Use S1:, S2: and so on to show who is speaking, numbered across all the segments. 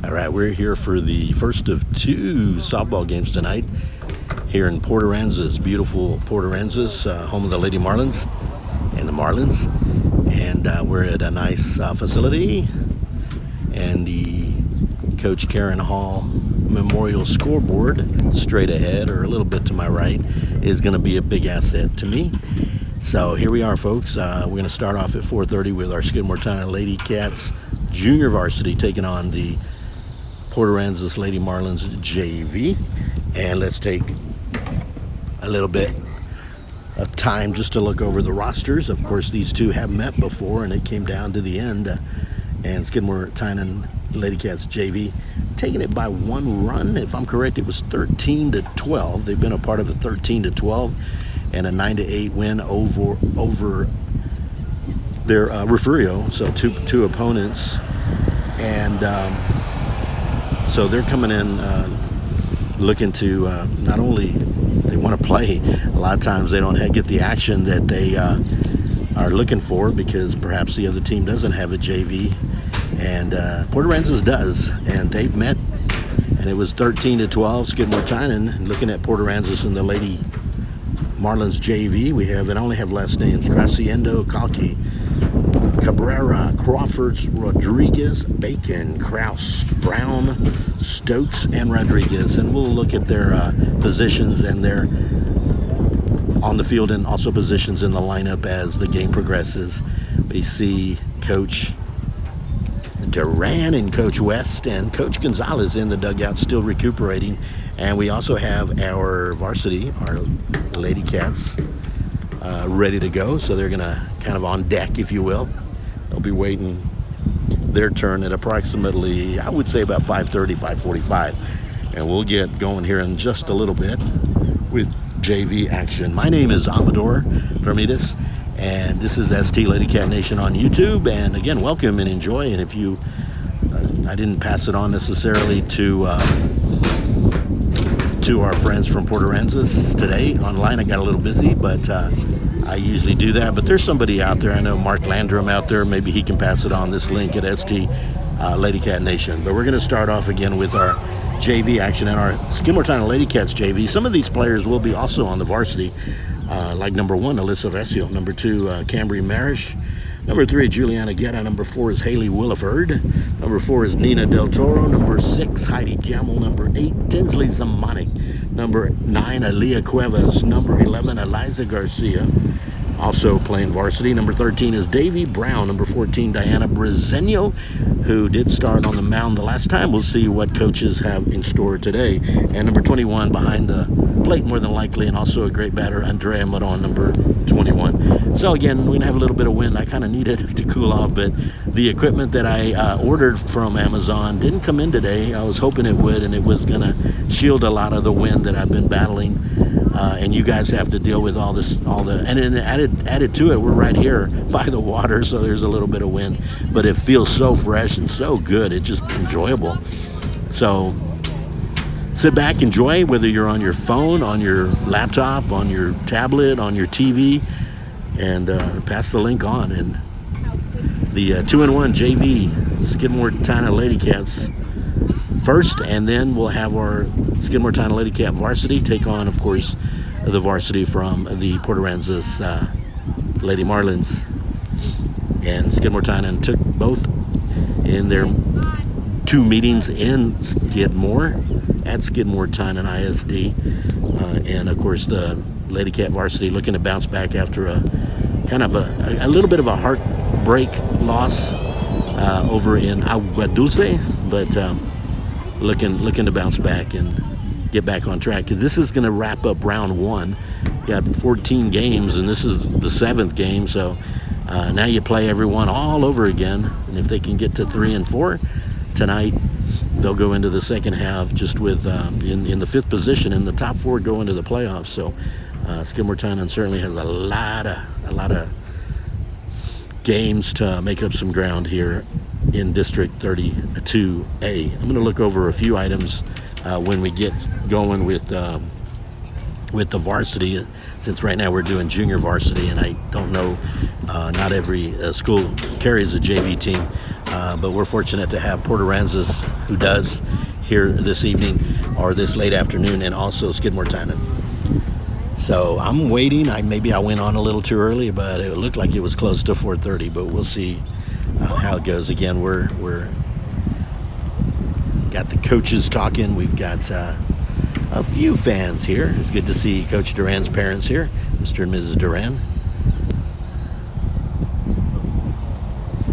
S1: All right, we're here for the first of two softball games tonight here in Port Aransas, beautiful Port Aransas, home of the Lady Marlins and the Marlins. And we're at a nice facility, and the Coach Karen Hall Memorial scoreboard straight ahead, or a little bit to my right, is going to be a big asset to me. So here we are, folks. We're going to start off at 4:30 with our Skidmore-Tynan Lady Cats junior varsity taking on the Port Aransas Lady Marlins JV. And let's take a little bit of time just to look over the rosters. Of course, these two have met before, and it came down to the end. And Skidmore-Tynan Lady Cats JV taking it by one run. If I'm correct, it was 13-12. They've been a part of a 13-12 and a 9-8 win over their Refugio, so two opponents. And so they're coming in looking to not only they want to play, a lot of times they don't get the action that they are looking for, because perhaps the other team doesn't have a JV, and Port Aransas does, and they've met, and it was 13-12 Skidmore-Tynan. Looking at Port Aransas and the Lady Marlins JV, I only have last names: Craciendo, Calki, Cabrera, Crawfords, Rodriguez, Bacon, Kraus, Brown, Stokes, and Rodriguez. And we'll look at their positions and their on the field, and also positions in the lineup as the game progresses. We see Coach Duran and Coach West and Coach Gonzalez in the dugout, still recuperating. And we also have our varsity, our Lady Cats, ready to go. So they're going to kind of on deck, if you will. They'll be waiting their turn at approximately, I would say, about 5:30, 5:45. And we'll get going here in just a little bit with JV action. My name is Amador Bermudez, and this is ST Lady Cat Nation on YouTube. And again, welcome and enjoy. And if you, I didn't pass it on necessarily to our friends from Port Aransas today online. I got a little busy, but I usually do that. But there's somebody out there. I know Mark Landrum out there. Maybe he can pass it on, this link at ST Lady Cat Nation. But we're going to start off again with our JV action and our Skidmore-Tynan Lady Cats JV. Some of these players will be also on the varsity, like number 1, Alyssa Recio. Number 2, Cambry Marish. Number 3, Juliana Guerra. Number 4 is Haley Williford. Number 4 is Nina Del Toro. Number 6, Heidi Gamble. Number 8, Tinsley Zamanik. Number 9, Aaliyah Cuevas. Number 11, Eliza Garcia, also playing varsity. Number 13 is Davy Brown. Number 14, Diana Brezeño, who did start on the mound the last time. We'll see what coaches have in store today. And number 21 behind the plate, more than likely, and also a great batter, Andrea Maron, number 21. So again, we're going to have a little bit of wind. I kind of needed to cool off, but the equipment that I ordered from Amazon didn't come in today. I was hoping it would, and it was going to shield a lot of the wind that I've been battling. And you guys have to deal with and then added to it, we're right here by the water, so there's a little bit of wind, but it feels so fresh and so good. It's just enjoyable. So sit back, enjoy, whether you're on your phone, on your laptop, on your tablet, on your TV, and pass the link on. And the 2-in-1 JV Skidmore-Tynan Lady Cats first, and then we'll have our Skidmore-Tynan Lady Cat varsity take on, of course, the varsity from the Port Aransas Lady Marlins. And Skidmore-Tynan took both in their 2 meetings in Skidmore at Skidmore-Tynan ISD. And of course, the Lady Cat varsity looking to bounce back after a kind of a little bit of a heartbreak loss over in Agua Dulce, but looking to bounce back and get back on track. This is going to wrap up round 1. Got 14 games, and this is the 7th game. So now you play everyone all over again. And if they can get to 3 and 4 tonight, they'll go into the second half just with in the 5th position, and the top 4 go into the playoffs. So Skidmore-Tynan certainly has a lot of games to make up some ground here in District 32A. I'm going to look over a few items when we get going with the varsity, since right now we're doing junior varsity, and I don't know, not every school carries a JV team. But we're fortunate to have Port Aransas, who does, here this evening or this late afternoon, and also Skidmore-Tynan. So I'm waiting. Maybe I went on a little too early, but it looked like it was close to 4:30. But we'll see how it goes. Again, we're got the coaches talking. We've got a few fans here. It's good to see Coach Duran's parents here, Mr. and Mrs. Duran.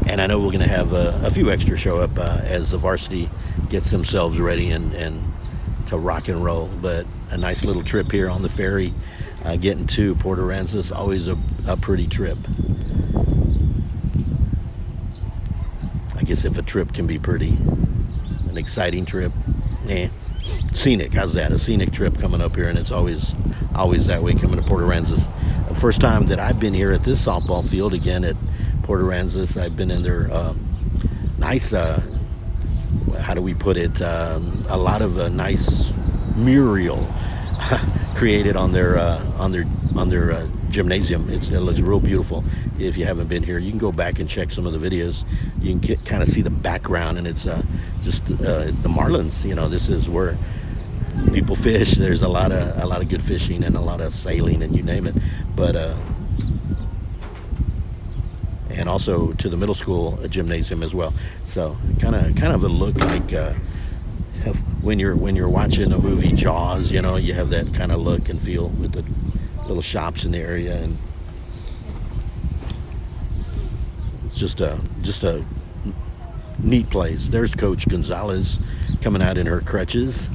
S1: And I know we're going to have a few extra show up as the varsity gets themselves ready and to rock and roll. But a nice little trip here on the ferry, getting to Port Aransas, always a pretty trip. I guess if a trip can be pretty, an exciting trip, scenic, how's that? A scenic trip coming up here, and it's always that way coming to Port Aransas. The first time that I've been here at this softball field, again at Port Aransas, I've been in their nice, how do we put it, a lot of nice mural created on their gymnasium. It looks real beautiful. If you haven't been here, you can go back and check some of the videos. You can kind of see the background, and it's just the Marlins. You know, this is where people fish. There's a lot of good fishing and a lot of sailing, and you name it. But and also to the middle school gymnasium as well. So kind of a look like when you're watching a movie Jaws. You know, you have that kind of look and feel with the little shops in the area, and it's just a neat place. There's Coach Gonzalez coming out in her crutches.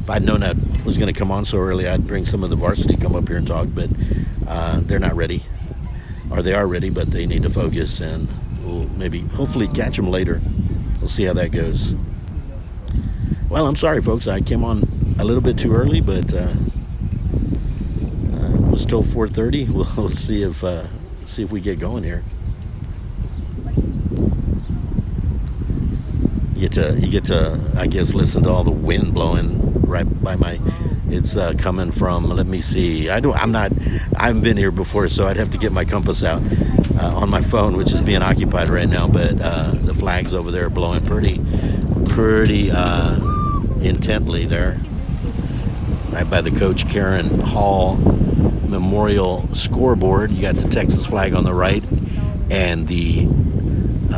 S1: If I'd known I was going to come on so early, I'd bring some of the varsity come up here and talk, but they're not ready, or they are ready, but they need to focus, and we'll hopefully catch them later. We'll see how that goes. Well, I'm sorry, folks. I came on a little bit too early, but it was till 4:30. We'll see if we get going here. You get to I guess listen to all the wind blowing right by my. It's coming from. Let me see. I haven't been here before, so I'd have to get my compass out on my phone, which is being occupied right now. But the flags over there are blowing pretty intently there, right by the Coach Karen Hall Memorial scoreboard. You got the Texas flag on the right and the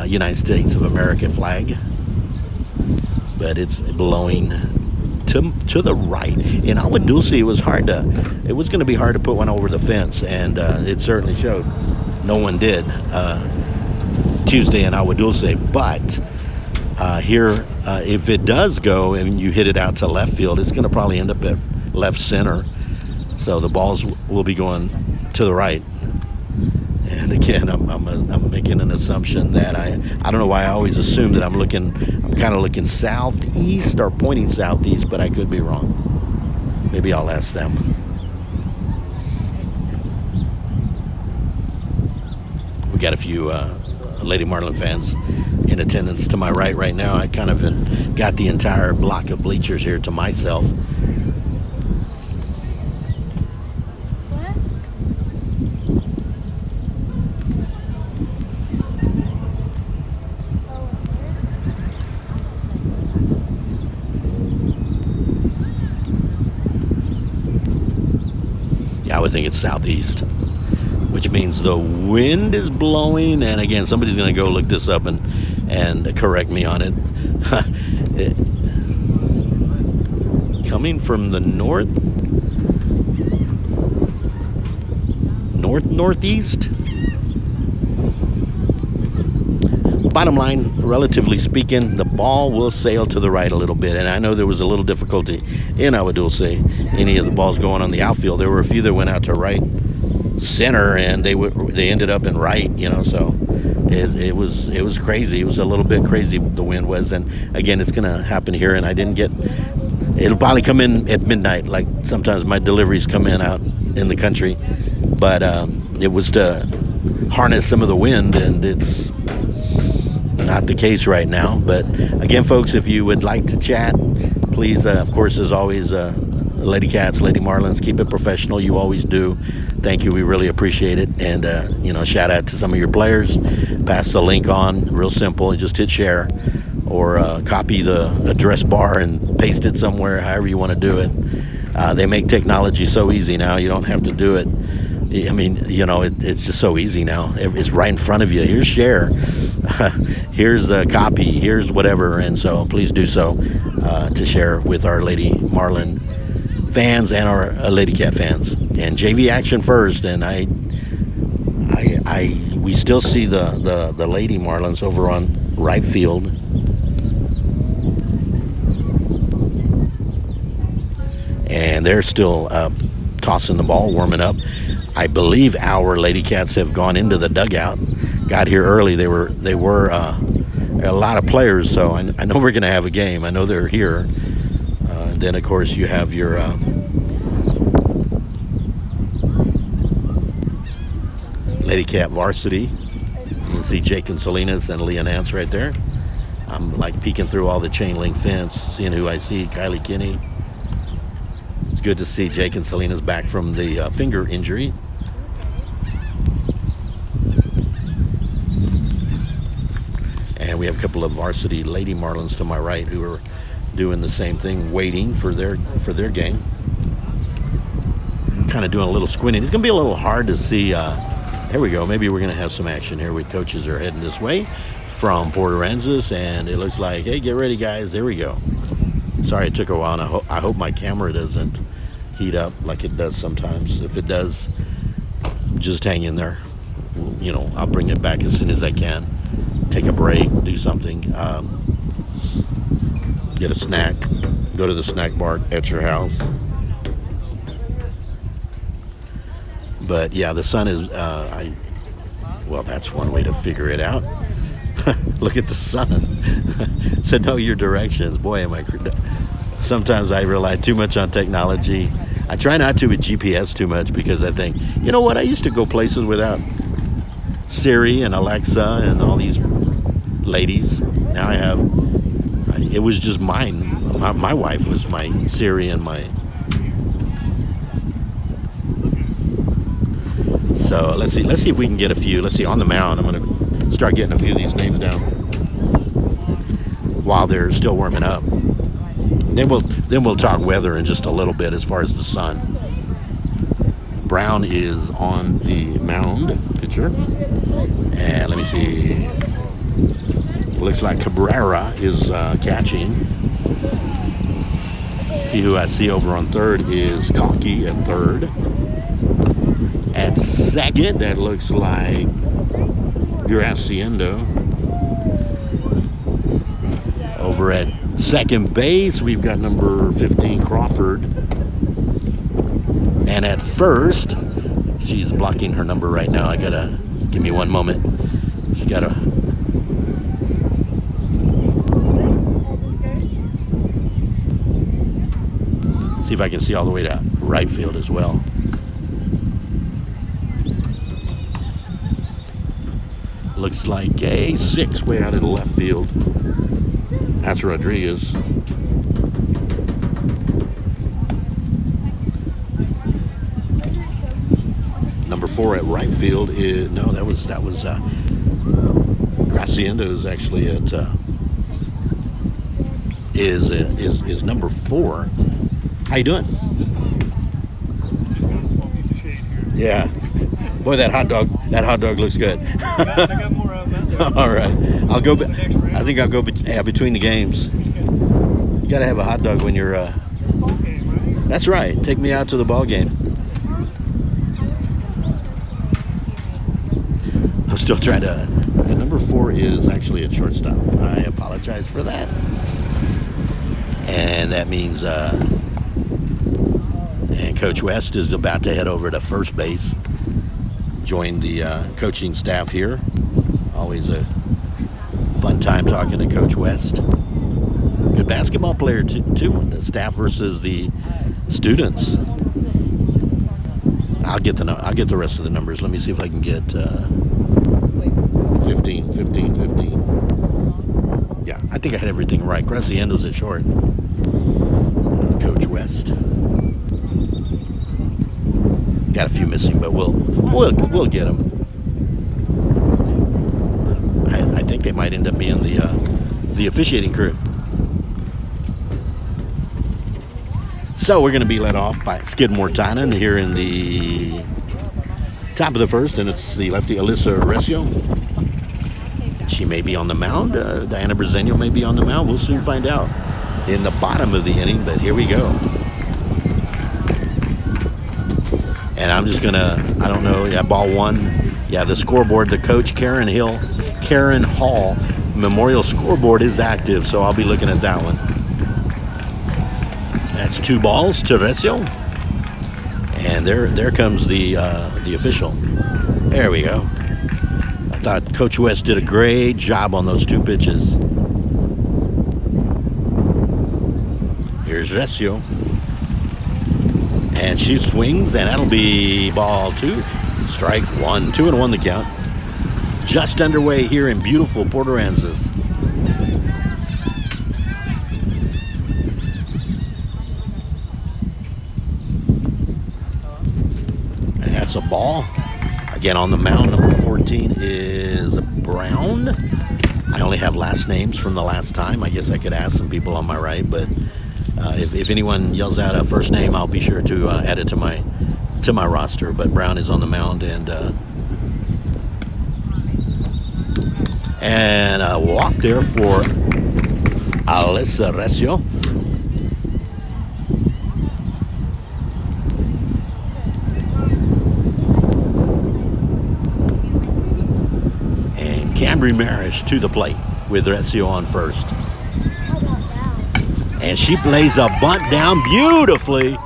S1: United States of America flag, but it's blowing to the right. In Agua Dulce, it was going to be hard to put one over the fence, and it certainly showed. No one did Tuesday in Agua Dulce, but here, if it does go and you hit it out to left field, it's going to probably end up at left center. So the balls will be going to the right. And again, I'm making an assumption that I don't know why I always assume that I'm kind of looking southeast or pointing southeast, but I could be wrong. Maybe I'll ask them. We got a few Lady Marlin fans in attendance to my right now. I kind of got the entire block of bleachers here to myself. Yeah, I would think it's southeast, which means the wind is blowing. And again, somebody's going to go look this up and correct me on it. Coming from the northeast. Bottom line, relatively speaking, the ball will sail to the right a little bit. And I know there was a little difficulty in Agua Dulce, any of the balls going on the outfield. There were a few that went out to right center, and they ended up in right, so it was crazy. It was a little bit crazy, the wind was. And again, it's going to happen here, and it'll probably come in at midnight, like sometimes my deliveries come in out in the country. But it was to harness some of the wind, and it's not the case right now. But again, folks, if you would like to chat, please, of course, as always, Lady Cats, Lady Marlins, keep it professional. You always do. thank you. We really appreciate it. And, shout out to some of your players. Pass the link on. Real simple. Just hit share or copy the address bar and paste it somewhere, however you want to do it. They make technology so easy now. You don't have to do it. I mean, it's just so easy now. It's right in front of you. Here's share. Here's a copy. Here's whatever. And so please do so to share with our Lady Marlin fans and our Lady Cat fans. And JV action first. And we still see the Lady Marlins over on right field. And they're still tossing the ball, warming up. I believe our Lady Cats have gone into the dugout. Got here early. They were a lot of players, so I know we're going to have a game. I know they're here. Then, of course, you have your Lady Cat varsity. You can see Jake and Salinas and Leah Nance right there. I'm like peeking through all the chain link fence, seeing who I see. Kylie Kinney. It's good to see Jake and Salinas back from the finger injury. And we have a couple of varsity Lady Marlins to my right who are doing the same thing, waiting for their game. Kind of doing a little squinting. It's going to be a little hard to see. Here we go. Maybe we're going to have some action here. Coaches are heading this way from Port Aransas, and it looks like, hey, get ready, guys. There we go. Sorry it took a while, and I hope my camera doesn't heat up like it does sometimes. If it does, just hang in there. I'll bring it back as soon as I can. Take a break, do something. Get a snack. Go to the snack bar at your house. But, yeah, the sun is, well, that's one way to figure it out. Look at the sun. So know your directions. Boy, am I... Sometimes I rely too much on technology. I try not to with GPS too much because I think, you know what? I used to go places without Siri and Alexa and all these ladies. Now I have... It was just mine. My wife was my Siri and my... So let's see if we can get a few. Let's see, on the mound, I'm going to start getting a few of these names down while they're still warming up. Then we'll talk weather in just a little bit as far as the sun. Brown is on the mound, pitcher. And let me see. Looks like Cabrera is catching. See who I see over on third is Cocky at third. At second, that looks like Graciendo. Over at second base, we've got number 15, Crawford. And at first, she's blocking her number right now. Give me one moment. She gotta. See if I can see all the way to right field as well. Looks like a 6 way out of the left field. That's Rodriguez. Number 4 at right field is that was Graciendo is actually at is number 4. How you doing?
S2: Just got a small piece of shade here.
S1: Yeah. Boy, that hot dog looks good.
S2: I got more out there.
S1: All right. I'll go. I think I'll go between the games. You got to have a hot dog when you're.
S2: Ball game, right?
S1: That's right. Take me out to the ball game. I'm still trying to. Number 4 is actually at shortstop. I apologize for that. And that means. And Coach West is about to head over to first base. Join the coaching staff here. Always a fun time talking to Coach West. Good basketball player too. The staff versus the students. I'll get the rest of the numbers. Let me see if I can get 15. Yeah, I think I had everything right. Graciendo's at short. Coach West. Got a few missing, but we'll get them. I think they might end up being the officiating crew. So we're going to be led off by Skidmore-Tynan here in the top of the first, and it's the lefty Alyssa Recio. She may be on the mound. Diana Bresenio may be on the mound. We'll soon find out in the bottom of the inning, but here we go. And I'm just going to, I don't know, yeah, ball one. Yeah, the scoreboard, the coach, Karen Hall Memorial Scoreboard is active, so I'll be looking at that one. That's 2 balls to Recio. And there comes the official. There we go. I thought Coach West did a great job on those 2 pitches. Here's Recio. And she swings, and that'll be ball 2. Strike 1. 2-1 the count. Just underway here in beautiful Port Aransas. And that's a ball. Again, on the mound, number 14 is Brown. I only have last names from the last time. I guess I could ask some people on my right, but if anyone yells out a first name, I'll be sure to add it to my roster. But Brown is on the mound, and a walk there for Alyssa Recio. And Cambry Marish to the plate with Recio on first. And she plays a bunt down beautifully.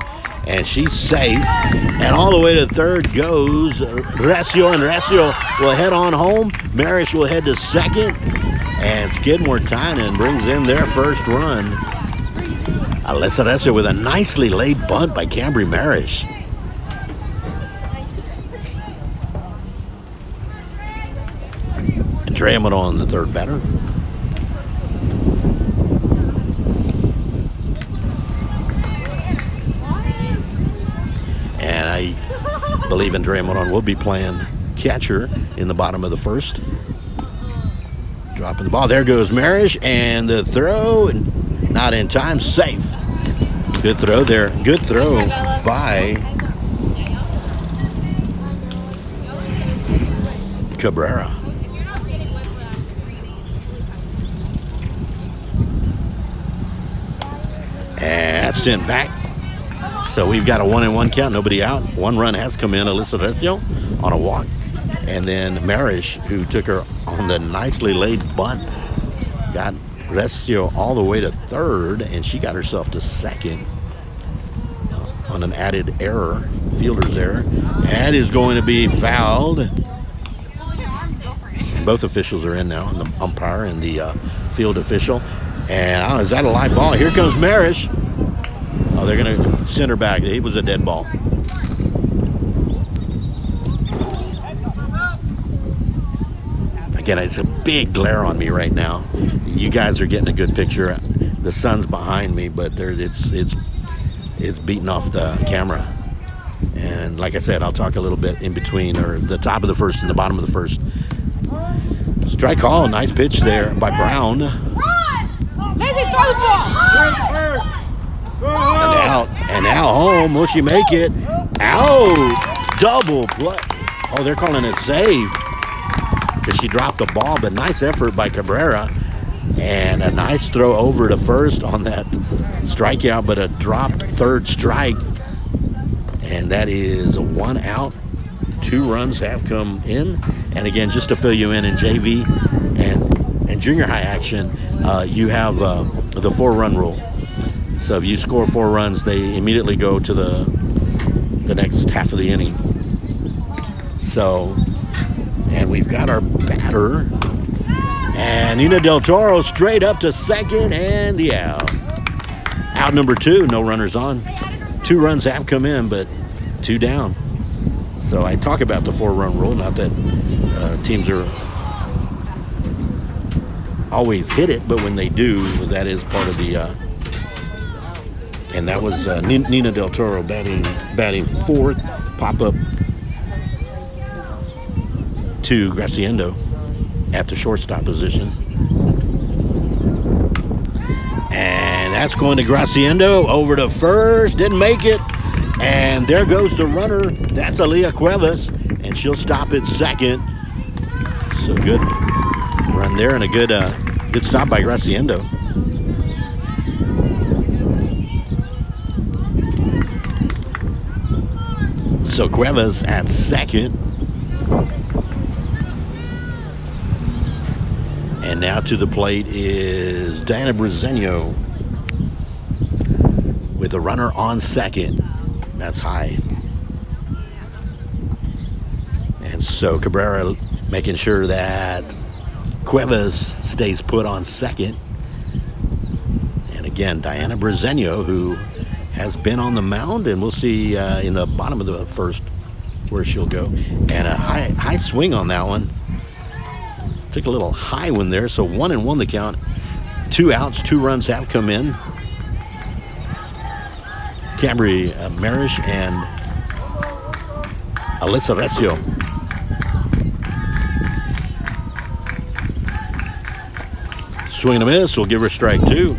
S1: And she's safe. And all the way to third goes Recio. And Recio will head on home. Marish will head to second. And Skidmore-Tynan brings in their first run. Alyssa Recio with a nicely laid bunt by Cambry Marish. And Trey on the third batter. And I believe Andrea Moron will be playing catcher in the bottom of the first. Dropping the ball. There goes Marish, and the throw, not in time, safe. Good throw there. Good throw by Cabrera. And that's sent back. So we've got a 1-1 count, nobody out. 1 run has come in, Alyssa Recio on a walk. And then Marish, who took her on the nicely laid bunt, got Recio all the way to third, and she got herself to second on an added error, fielder's error. That is going to be fouled. And both officials are in now, the umpire and the field official. And is that a live ball? Here comes Marish. Oh, they're going to send her back. He was a dead ball. Again, it's a big glare on me right now. You guys are getting a good picture. The sun's behind me, but it's beating off the camera. And like I said, I'll talk a little bit in between, or the top of the first and the bottom of the first. Strike call. Nice pitch there by Brown.
S3: Lazy, throw the ball.
S1: And now home. Will she make it? Out. Double play. Oh, they're calling it save because she dropped the ball, but nice effort by Cabrera. And a nice throw over to first on that strikeout, but a dropped third strike. And that is a 1 out. 2 runs have come in. And again, just to fill you in JV and junior high action, you have the 4-run rule. So if you score 4 runs, they immediately go to the next half of the inning. So, and we've got our batter. And Nina Del Toro straight up to second, and the out. Out number 2, no runners on. 2 runs have come in, but 2 down. So I talk about the 4-run rule, not that teams are always hit it, but when they do, that is part of the And that was Nina Del Toro batting fourth. Pop up to Graciendo at the shortstop position. And that's going to Graciendo over to first. Didn't make it. And there goes the runner. That's Aaliyah Cuevas. And she'll stop at second. So good run there and a good stop by Graciendo. So Cuevas at second. And now to the plate is Diana Brezeño with a runner on second. That's high. And so Cabrera making sure that Cuevas stays put on second. And again, Diana Brezeño, who has been on the mound, and we'll see in the bottom of the first where she'll go. And a high swing on that one. Took a little high one there, so 1-1 the count. 2 outs, 2 runs have come in. Camry Marish and Alyssa Recio. Swing and a miss, we'll give her strike 2.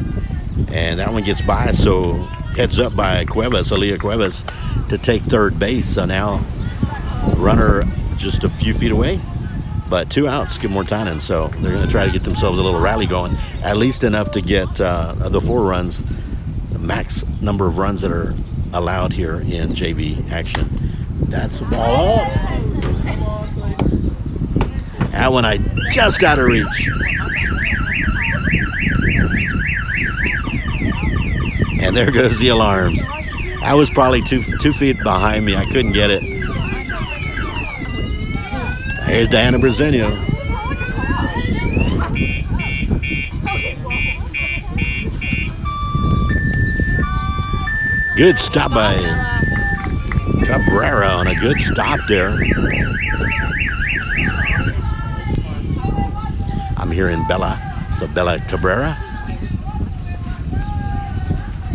S1: And that one gets by, so heads up by Cuevas, Aaliyah Cuevas, to take third base. So now runner just a few feet away, but 2 outs, Skidmore-Tynan. So they're going to try to get themselves a little rally going, at least enough to get the 4 runs, the max number of runs that are allowed here in JV action. That's the ball up. That one I just got to reach. And there goes the alarms. I was probably 2 feet behind me. I couldn't get it. Here's Diana Brezeño. Good stop by Cabrera on a good stop there. I'm hearing Bella. So Bella Cabrera.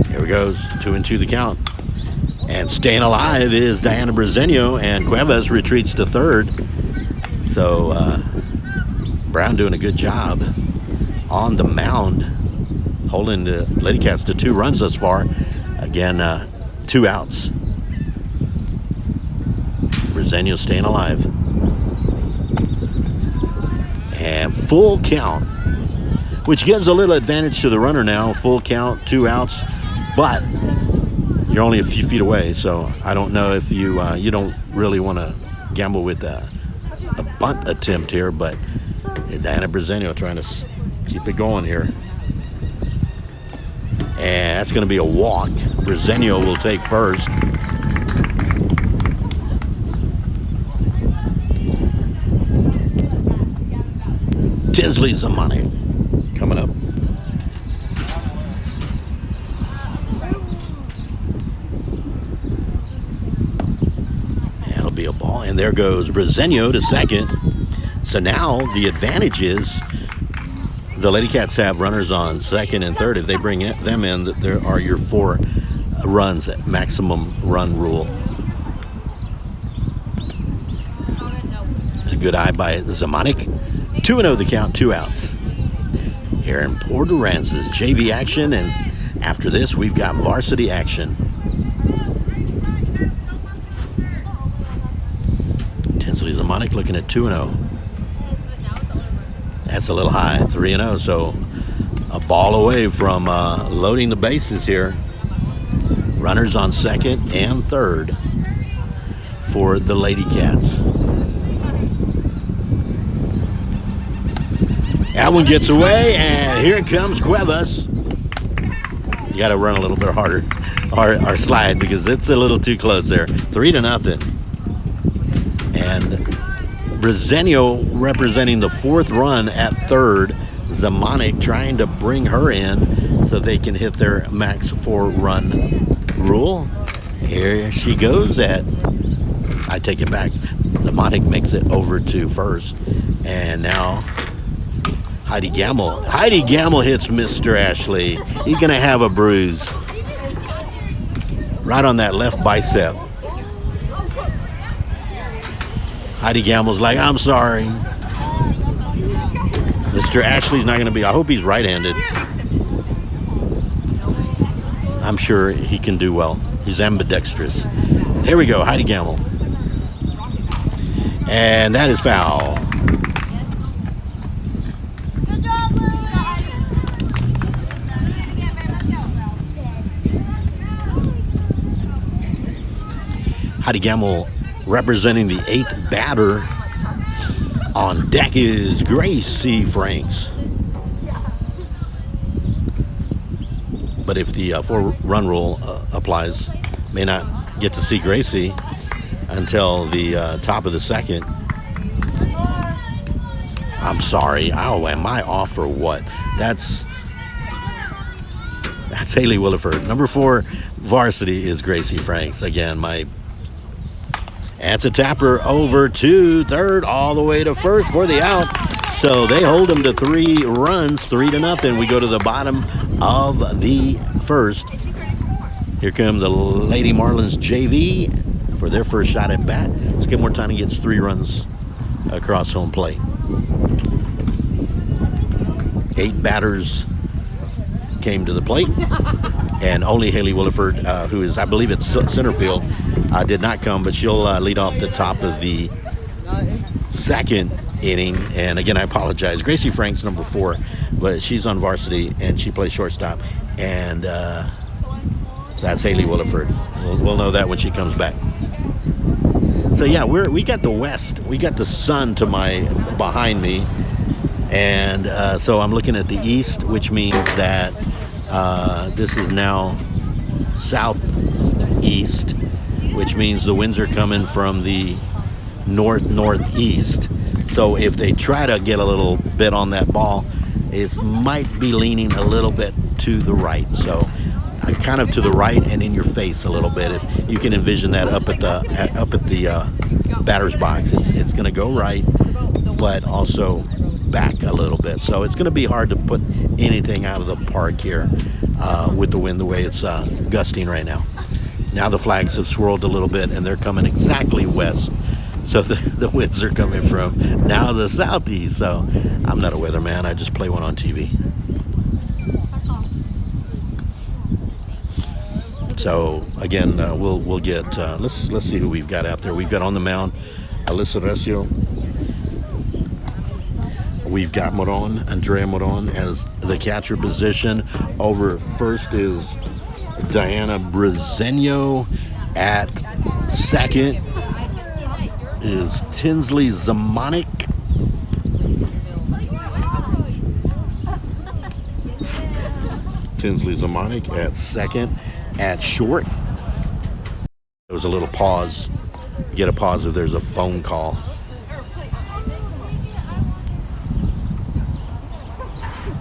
S1: Here we goes, 2-2 the count. And staying alive is Diana Brezeño, and Cuevas retreats to third. So Brown doing a good job on the mound, holding the Lady Cats to 2 runs thus far. Again, 2 outs. Brezeño staying alive. And full count, which gives a little advantage to the runner now. Full count, 2 outs, but you're only a few feet away, so I don't know if you don't really want to gamble with a bunt attempt here, but Diana Brezeño trying to keep it going here. And that's going to be a walk. Brezeño will take first. Tinsley Zamani coming up. That'll be a ball, and there goes Brezeño to second. So now the advantage is the Lady Cats have runners on second and third. If they bring them in, there are your 4 runs at maximum run rule. A good eye by Zamanik. 2-0 the count, 2 outs. Here in Port Aransas, JV action, and after this we've got varsity action. Tinsley Zamanik looking at 2-0. That's a little high, 3-0, so a ball away from loading the bases here. Runners on second and third for the Lady Cats. That one gets away, and here comes Cuevas. You got to run a little bit harder, or slide, because it's a little too close there. 3-0. And Brezeño representing the 4th run at third. Zamanik trying to bring her in so they can hit their max 4-run rule. Here she goes I take it back. Zamanik makes it over to first. And now Heidi Gamble. Heidi Gamble hits Mr. Ashley. He's going to have a bruise. right on that left bicep. Heidi Gamble's like, I'm sorry. Mr. Ashley's not going to be. I hope he's right-handed. I'm sure he can do well. He's ambidextrous. Here we go, Heidi Gamble. And that is foul.
S3: Good job,
S1: Heidi Gamble representing the 8th batter. On deck is Gracie Franks. But if the 4-run rule applies, may not get to see Gracie until the top of the second. I'm sorry. Oh, am I off or what? That's Haley Williford. Number 4 varsity is Gracie Franks. Again, that's a tapper over to third, all the way to first for the out. So they hold them to 3 runs, 3-0. We go to the bottom of the first. Here come the Lady Marlins JV for their first shot at bat. Skidmore-Tynan gets 3 runs across home plate. 8 batters came to the plate, and only Haley Williford, who is, I believe, at center field, did not come, but she'll lead off the top of the second inning. And again, I apologize. Gracie Franks, number 4, but she's on varsity and she plays shortstop. And so that's Haley Williford. We'll know that when she comes back. So yeah, we got the west. We got the sun to my behind me, and so I'm looking at the east, which means that this is now southeast, which means the winds are coming from the northeast. So if they try to get a little bit on that ball, it might be leaning a little bit to the right. So kind of to the right and in your face a little bit. If you can envision that up at the batter's box, it's going to go right, but also back a little bit. So it's going to be hard to put anything out of the park here with the wind the way it's gusting right now. Now the flags have swirled a little bit and they're coming exactly west. So the winds are coming from now the southeast. So I'm not a weatherman. I just play one on TV. So again, we'll get. Let's see who we've got out there. We've got on the mound, Alyssa Recio. We've got Andrea Moron as the catcher position. Over first is Diana Brezenio. At second is Tinsley Zamanek. Tinsley Zamanek at second. At short, there was a little pause. You get a pause if there's a phone call.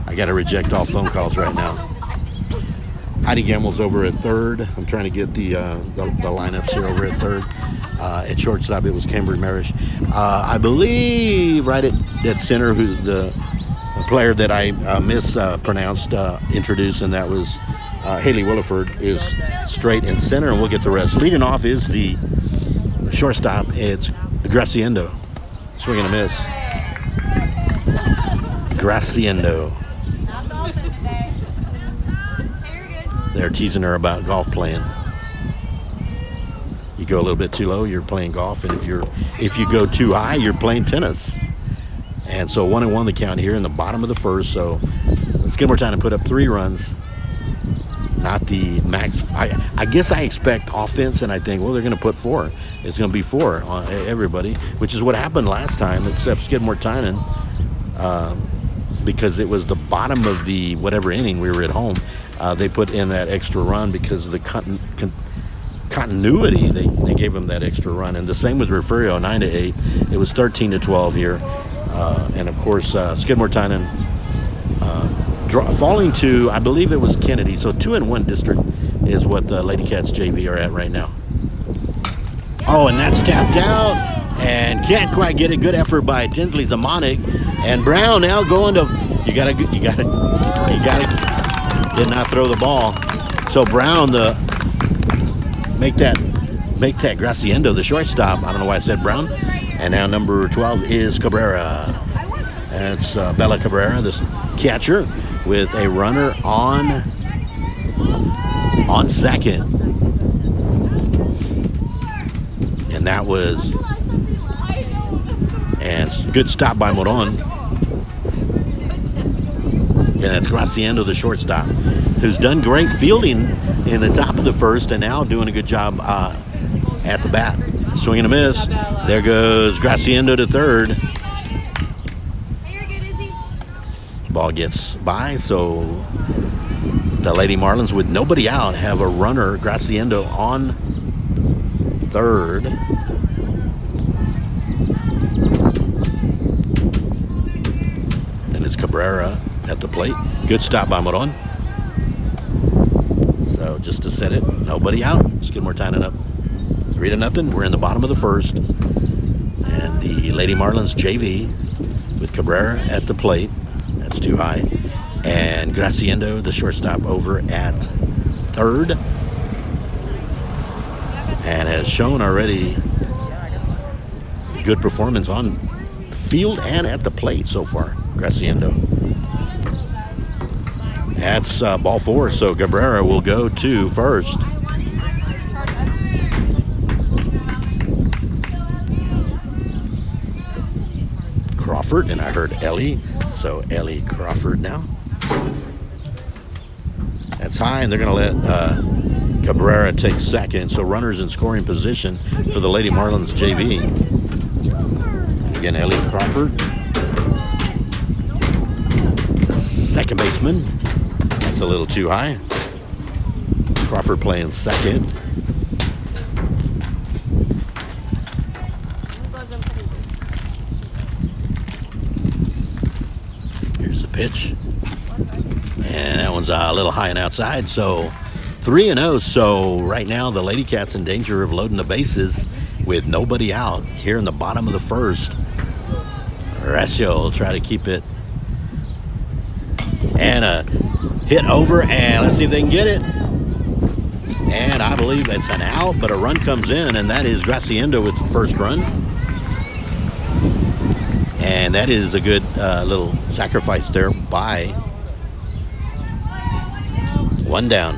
S1: I got to reject all phone calls right now. Heidi Gamble's over at third. I'm trying to get the lineups here over at third. At shortstop, it was Cambry Marish. I believe right at center, who the player that I mispronounced introduced, and that was Haley Williford, is straight in center, and we'll get the rest. Leading off is the shortstop. It's Graciendo. Swing and a miss. Graciendo. They're teasing her about golf playing. You go a little bit too low, you're playing golf, and if you go too high, you're playing tennis. And so 1-1 the count here in the bottom of the first. So Skidmore-Tynan put up 3 runs. Not the max. I guess I expect offense, and I think, well, they're going to put 4. It's going to be 4 on everybody, which is what happened last time, except Skidmore-Tynan, because it was the bottom of the whatever inning we were at home. They put in that extra run because of the continuity. They gave them that extra run, and the same with Refugio, 9-8. It was 13-12 here, and of course Skidmore-Tynan. Falling to, I believe it was Kennedy. So 2-1 district is what the Lady Cats JV are at right now. Oh, and that's tapped out and can't quite get it. Good effort by Tinsley Zamanek, and Brown now going to. You gotta did not throw the ball. So Brown, the make that Graciendo the shortstop. I don't know why I said Brown. And now number 12 is Cabrera. That's Bella Cabrera, this catcher, with a runner on second. And that was good stop by Moron. And that's Graciendo, the shortstop, who's done great fielding in the top of the first and now doing a good job at the bat. Swing and a miss. There goes Graciendo to third. Ball gets by, so the Lady Marlins, with nobody out, have a runner, Graciendo, on third. And it's Cabrera at the plate. Good stop by Moron. So just to set it, nobody out. Skidmore-Tynan up 3-0. We're in the bottom of the first. And the Lady Marlins JV with Cabrera at the plate. That's too high. And Graciendo, the shortstop, over at third. And has shown already good performance on the field and at the plate so far, Graciendo. That's ball four, so Cabrera will go to first. Crawford, and I heard Ellie, so Ellie Crawford now. That's high, and they're going to let Cabrera take second, so runners in scoring position for the Lady Marlins JV. Again, Ellie Crawford, the second baseman. That's a little too high. Crawford playing second. Here's the pitch. And that one's a little high and outside, so 3-0. So right now the Lady Cats in danger of loading the bases with nobody out here in the bottom of the first. Horacio will try to keep it. And a hit over, and let's see if they can get it. And I believe it's an out, but a run comes in, and that is Graciendo with the first run. And that is a good little sacrifice there by one down.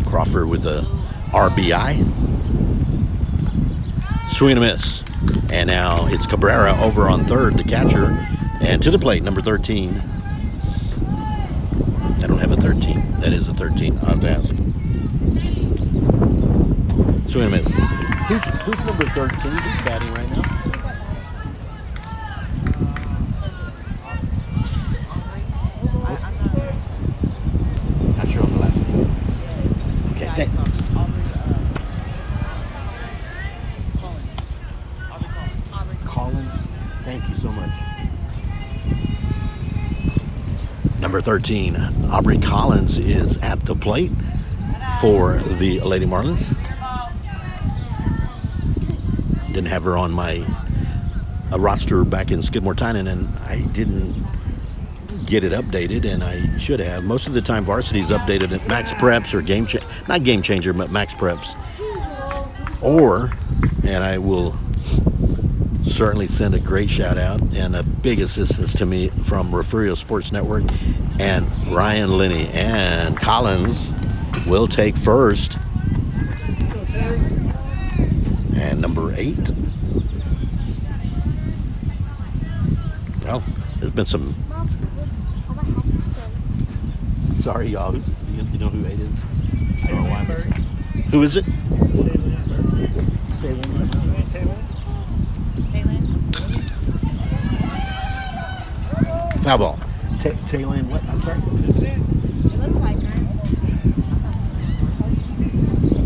S1: Crawford with the RBI. Swing and a miss. And now it's Cabrera over on third, the catcher. And to the plate, number 13. I don't have a 13. That is a 13. I'll have to ask. Swing and a miss. Who's number 13? Who's batting right now? Not sure on the last name. Okay, Collins. Thank you so much. Number 13, Aubrey Collins, is at the plate for the Lady Marlins. Didn't have her on my roster back in Skidmore-Tynan, and I didn't get it updated, and I should have. Most of the time, varsity's updated at Max Preps or not Game Changer, but Max Preps. And I will certainly send a great shout out and a big assistance to me from Refugio Sports Network and Ryan Linney. And Collins will take first. And number 8. Well, there's been some. Sorry, y'all. You know who 8 is? I don't know why I'm missing. Who is it? Foul ball. Taylor, what? I'm sorry?
S3: It looks like her.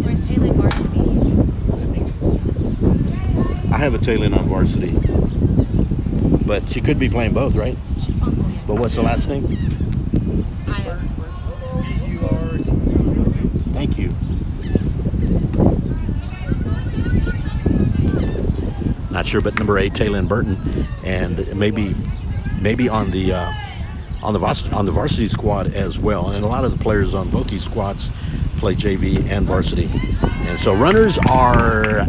S3: Where's Taylor varsity?
S1: I have a Taylor on varsity. But she could be playing both, right?
S3: She possibly has.
S1: But what's the last name? Thank you. Not sure, but number 8, Taylor Burton, and maybe on on the varsity squad as well. And a lot of the players on both these squads play JV and varsity. And so runners are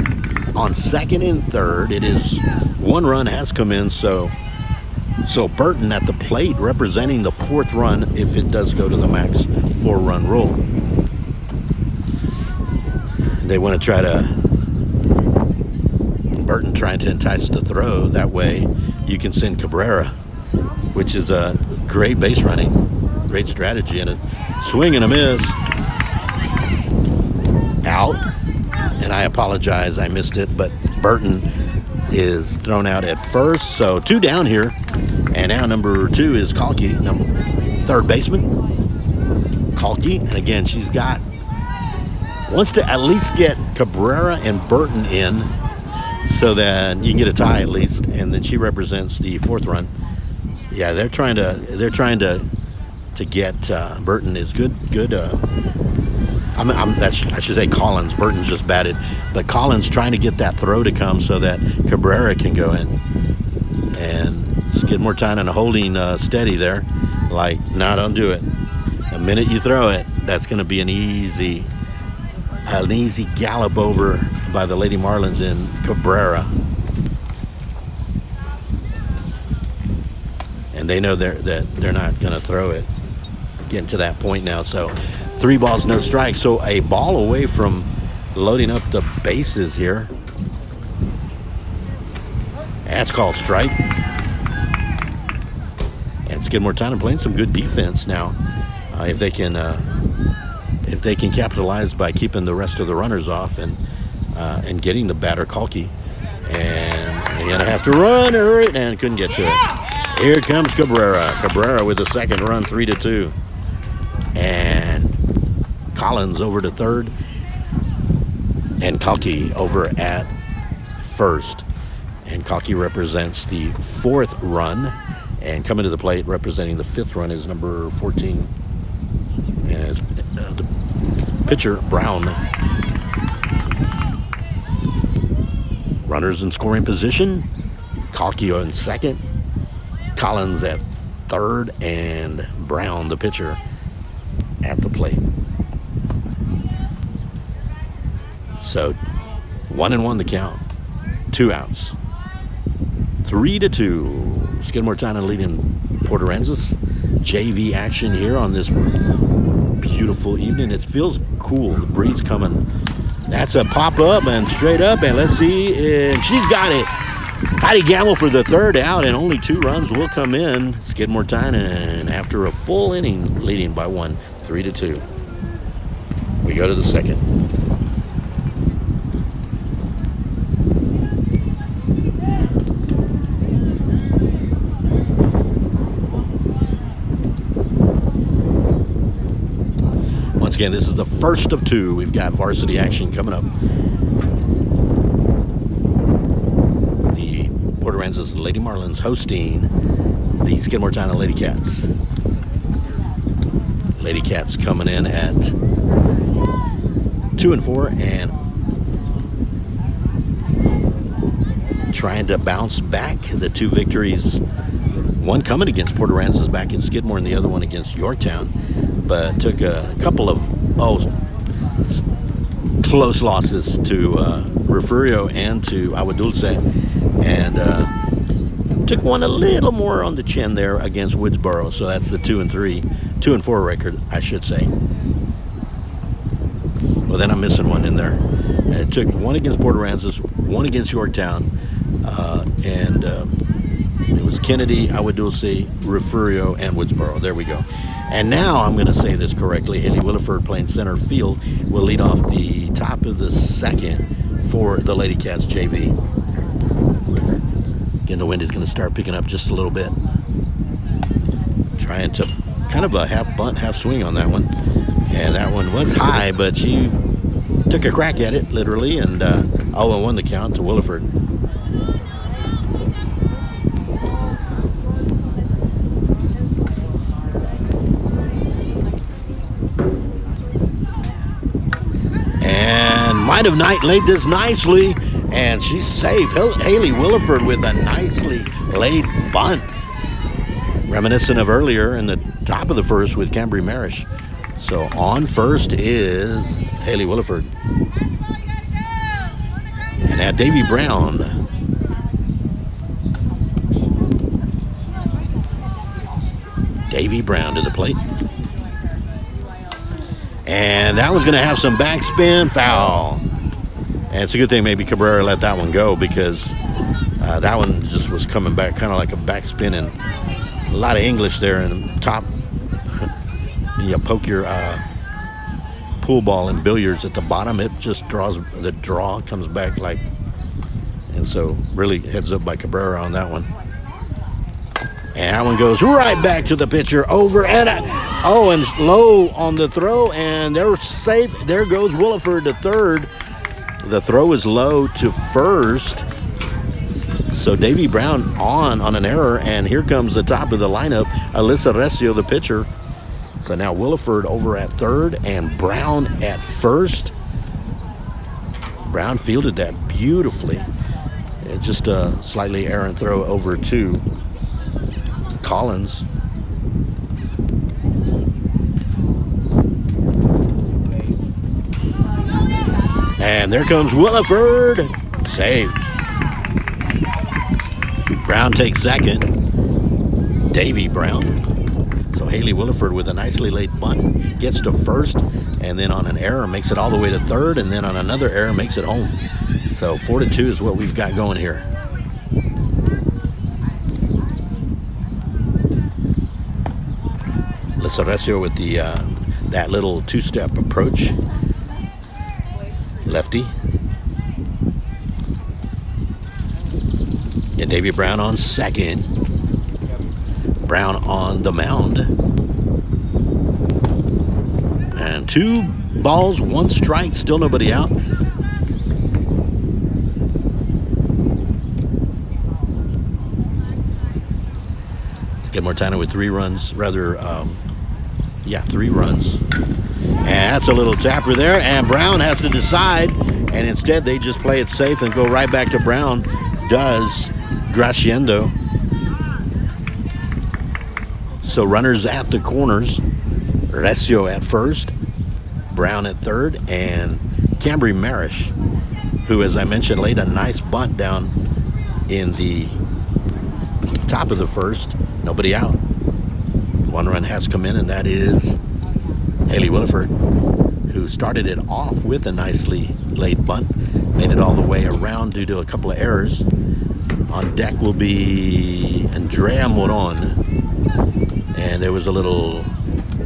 S1: on second and third. It is one run has come in, so Burton at the plate representing the fourth run if it does go to the max 4-run rule. They want to try to, Burton trying to entice the throw. That way you can send Cabrera, which is a great base running, great strategy in it. Swing and a miss. Out. And I apologize, I missed it, but Burton is thrown out at first. So 2 down here. And now number 2 is Kalki, third baseman. Kalki, and again, wants to at least get Cabrera and Burton in so that you can get a tie at least, and then she represents the fourth run. Yeah, they're trying to get Burton is good. I should say Collins. Burton's just batted, but Collins trying to get that throw to come so that Cabrera can go in. And Skidmore-Tynan holding steady there, like, no, don't do it. The minute you throw it, that's going to be an easy gallop over by the Lady Marlins in Cabrera. And they know that they're not going to throw it. Getting to that point now, so 3 balls, no strikes. So a ball away from loading up the bases here. That's called strike. And Skidmore-Tynan playing some good defense now. If they can capitalize by keeping the rest of the runners off and getting the batter Kalki, and they're gonna have to run and couldn't get to it. Here comes Cabrera. Cabrera with the second run, 3-2, and Collins over to third, and Kalki over at first. And Kalki represents the fourth run. And coming to the plate representing the fifth run is number 14. As the pitcher, Brown. Runners in scoring position. Kalki on second. Collins at third. And Brown, the pitcher, at the plate. So 1-1 the count. 2 outs. 3-2. Skidmore-Tynan leading Port Aransas. JV action here on this beautiful evening. It feels cool. The breeze coming. That's a pop up and straight up, and let's see. And she's got it. Patty Gamble for the third out, and only 2 runs will come in. Skidmore-Tynan after a full inning leading by 1, 3-2. We go to the second. Once again, this is the first of 2. We've got varsity action coming up. The Port Aransas Lady Marlins hosting the Skidmore-Tynan Lady Cats. Lady Cats coming in at 2-4 and trying to bounce back. The 2 victories, one coming against Port Aransas back in Skidmore and the other one against Yorktown. But took a couple of close losses to Refugio and to Agua Dulce, and took one a little more on the chin there against Woodsboro. So that's the 2-4 record, I should say. Well, then I'm missing one in there. It took one against Port Aransas, one against Yorktown, and it was Kennedy, Agua Dulce, Refugio, and Woodsboro. There we go. And now I'm going to say this correctly. Haley Williford playing center field will lead off the top of the second for the Lady Cats JV. Again, the wind is going to start picking up just a little bit. Trying to kind of a half bunt, half swing on that one. And that one was high, but she took a crack at it, literally, and 0-1 the count to Williford. Might have laid this nicely, and she's safe. Haley Williford with a nicely laid bunt. Reminiscent of earlier in the top of the first with Cambry Marish. So on first is Haley Williford. And now Davy Brown. Davy Brown to the plate. And that one's going to have some backspin, foul. And it's a good thing maybe Cabrera let that one go, because that one just was coming back kind of like a backspin, and a lot of English there in the top. You poke your pool ball in billiards at the bottom, it just draws, the draw comes back like, and so really heads up by Cabrera on that one. And that one goes right back to the pitcher, over and and low on the throw, and they're safe. There goes Williford to third. The throw is low to first. So Davy Brown on an error, and here comes the top of the lineup, Alyssa Recio, the pitcher. So now Williford over at third and Brown at first. Brown fielded that beautifully. It's just a slightly errant throw over to Collins. And there comes Williford. Save. Brown takes second. Davy Brown. So Haley Williford with a nicely laid bunt gets to first, and then on an error makes it all the way to third, and then on another error makes it home. So 4-2 is what we've got going here. Recio with the that little two-step approach. Lefty. And Davy Brown on second. Brown on the mound. And 2 balls, 1 strike, still nobody out. Skidmore-Tynan with 3 runs, 3 runs. And that's a little tapper there, and Brown has to decide, and instead they just play it safe and go right back to Brown. Does Graciendo. So runners at the corners. Recio at first, Brown at third, and Cambry Marish, who, as I mentioned, laid a nice bunt down in the top of the first. Nobody out. 1 run has come in, and that is Haley Williford, who started it off with a nicely laid bunt, made it all the way around due to a couple of errors. On deck will be Andrea Moron, and there was a little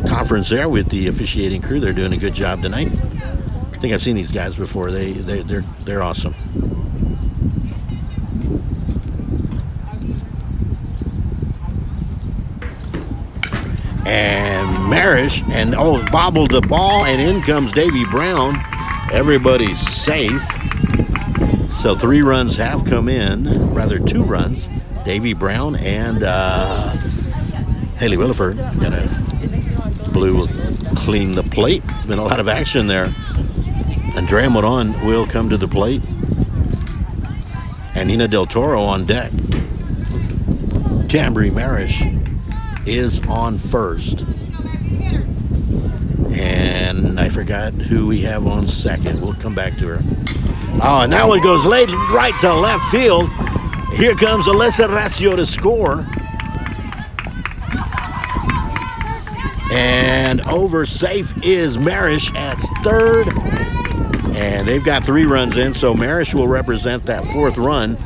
S1: conference there with the officiating crew. They're doing a good job tonight. I think I've seen these guys before. They're awesome. And Marish, and bobbled the ball, and in comes Davy Brown. Everybody's safe. So 3 runs have come in, rather 2 runs. Davy Brown and Haley Williford. Blue will clean the plate. There's been a lot of action there. Andrea Moron will come to the plate. And Nina Del Toro on deck. Cambry Marish is on first. And I forgot who we have on second. We'll come back to her. Oh, and that one goes late, right to left field. Here comes Alyssa Recio to score. And over safe is Marish at third. And they've got 3 runs in, so Marish will represent that 4th run.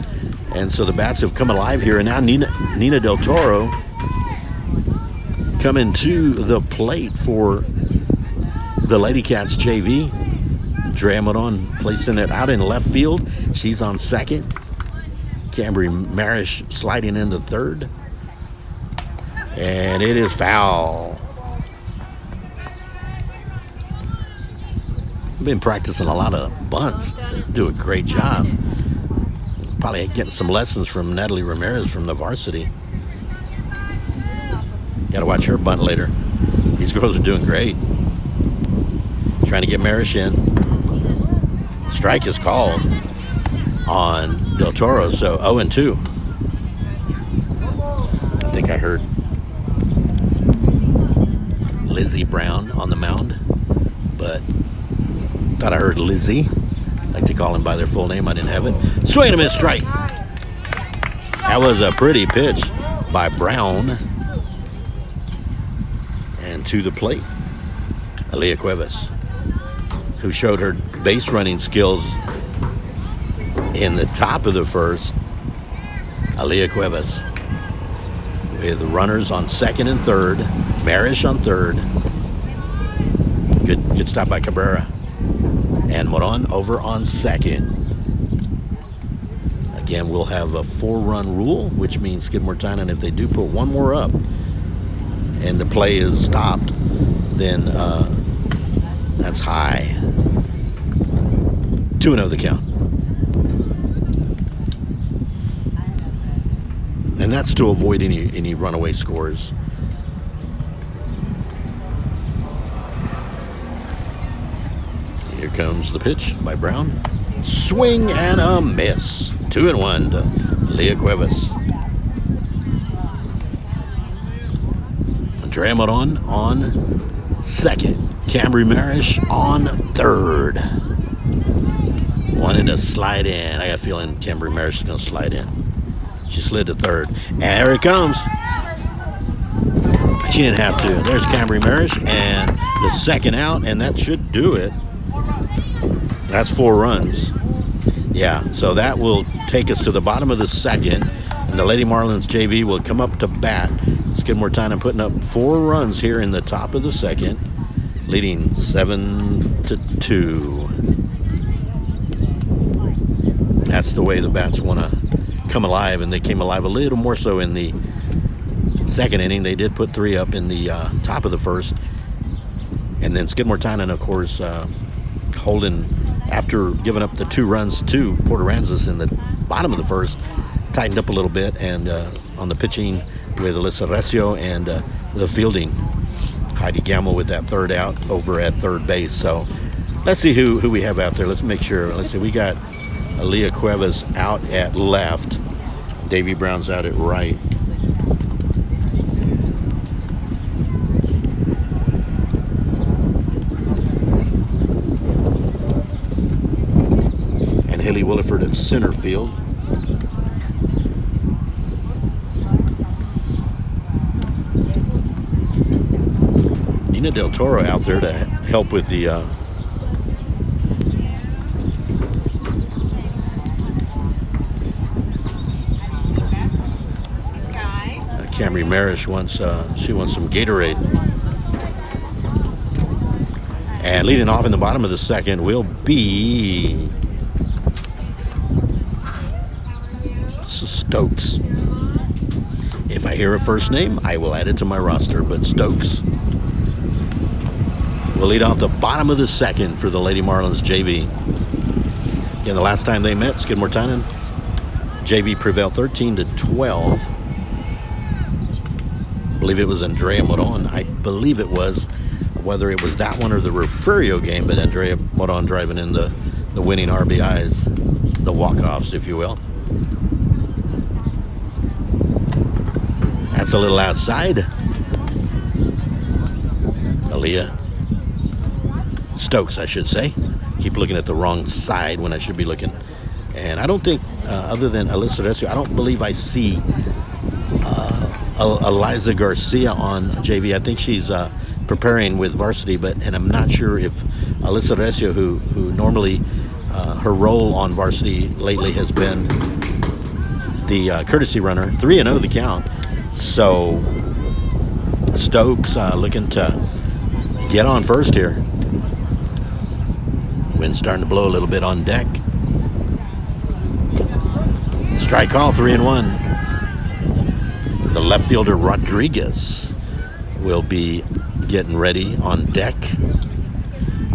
S1: And so the bats have come alive here. And now Nina Del Toro coming to the plate for the Lady Cats JV. Dramadon placing it out in left field. She's on second. Cambry Marish sliding into third. And it is foul. I've been practicing a lot of bunts. Do a great job. Probably getting some lessons from Natalie Ramirez from the varsity. Got to watch her bunt later. These girls are doing great. Trying to get Marish in. Strike is called on Del Toro, so 0-2. I think I heard Lizzie Brown on the mound, but thought I heard Lizzie. I like to call him by their full name. I didn't have it. Swing and a miss, strike. That was a pretty pitch by Brown. And to the plate, Aaliyah Cuevas, who showed her base running skills in the top of the first. Aaliyah Cuevas with runners on second and third. Marish on third. Good stop by Cabrera. And Moron over on second. Again, we'll have a 4-run rule, which means Skidmore-Tynan, if they do put one more up and the play is stopped, then that's high. 2-0 the count. And that's to avoid any runaway scores. Here comes the pitch by Brown. Swing and a miss. 2-1 to Aaliyah Cuevas. Andrea Moron on second. Camry Marish on third. Wanted to slide in. I got a feeling Camry Marish is going to slide in. She slid to third. And here it comes. She didn't have to. There's Camry Marish and the second out, and that should do it. That's 4 runs. Yeah, so that will take us to the bottom of the second, and the Lady Marlins JV will come up to bat. Skidmore-Tynan putting up 4 runs here in the top of the second, leading 7-2. That's the way the bats want to come alive, and they came alive a little more so in the second inning. They did put 3 up in the top of the first, and then Skidmore-Tynan, of course, holding after giving up the 2 runs to Port Aransas in the bottom of the first, tightened up a little bit, and on the pitching with Alyssa Recio, and the fielding, Heidi Gamble with that 3rd out over at third base. So let's see who we have out there. Let's make sure. Let's see. We got Aaliyah Cuevas out at left. Davy Brown's out at right. And Haley Williford at center field. Nina Del Toro out there to help with the Camry Marish wants she wants some Gatorade. And leading off in the bottom of the second will be Stokes. If I hear a first name, I will add it to my roster, but Stokes will lead off the bottom of the second for the Lady Marlins JV. Again, the last time they met, Skidmore-Tynan JV prevailed 13-12. I believe it was Andrea Moron. I believe it was, whether it was that one or the Refugio game, but Andrea Moron driving in the winning RBIs, the walk-offs, if you will. That's a little outside. Aaliyah Stokes, I should say. Keep looking at the wrong side when I should be looking. And I don't think, other than Alyssa Recio, I don't believe I see Eliza Garcia on JV. I think she's preparing with varsity, and I'm not sure if Alyssa Recio, who normally her role on varsity lately has been the courtesy runner. 3-0 the count. So Stokes looking to get on first here. Wind's starting to blow a little bit on deck. Strike call, 3-1. The left fielder Rodriguez will be getting ready on deck.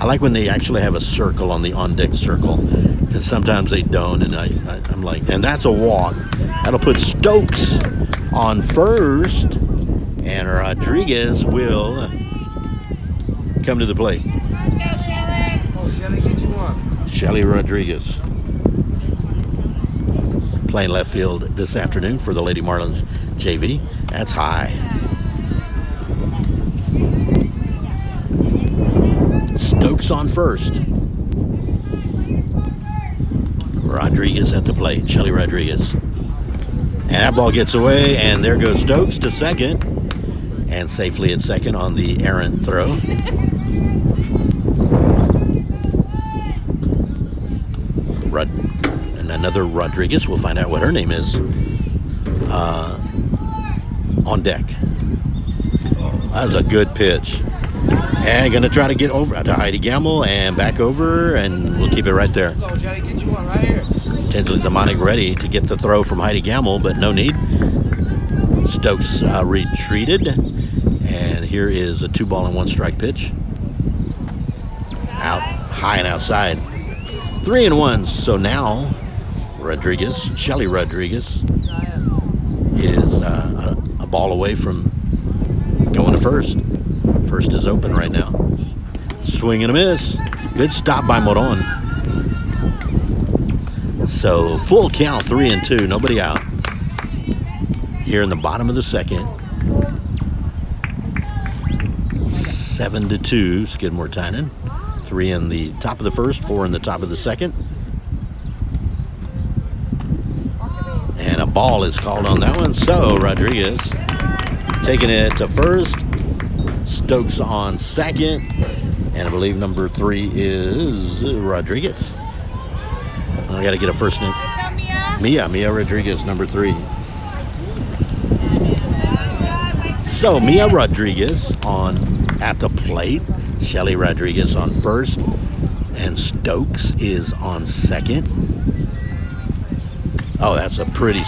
S1: I like when they actually have a circle on the on-deck circle, because sometimes they don't, and I'm like, and that's a walk. That'll put Stokes on first, and Rodriguez will come to the plate.
S4: Let's go, Shelly. Oh, Shelly, get you one.
S1: Shelly Rodriguez playing left field this afternoon for the Lady Marlins JV. That's high. Stokes on first. Rodriguez at the plate. Shelly Rodriguez. And that ball gets away, and there goes Stokes to second. And safely at second on the errant throw. And another Rodriguez. We'll find out what her name is. On deck. That was a good pitch. And going to try to get over to Heidi Gamble and back over, and we'll keep it right there.
S4: Go, Johnny, get you one right here.
S1: Tinsley Zamanic ready to get the throw from Heidi Gamble, but no need. Stokes retreated, and here is a 2-ball-and-1-strike pitch. Out high and outside. 3-1. So now Rodriguez, Shelly Rodriguez, is a ball away from going to first. First is open right now. Swing and a miss. Good stop by Moron. So full count, 3-2, nobody out. Here in the bottom of the second. 7-2, Skidmore-Tynan. 3 in the top of the first, 4 in the top of the second. And a ball is called on that one. So Rodriguez taking it to first. Stokes on second. And I believe number 3 is Rodriguez. I got to get a first name. Mia Rodriguez, number 3. So Mia Rodriguez at the plate. Shelly Rodriguez on first. And Stokes is on second. Oh, that's a pretty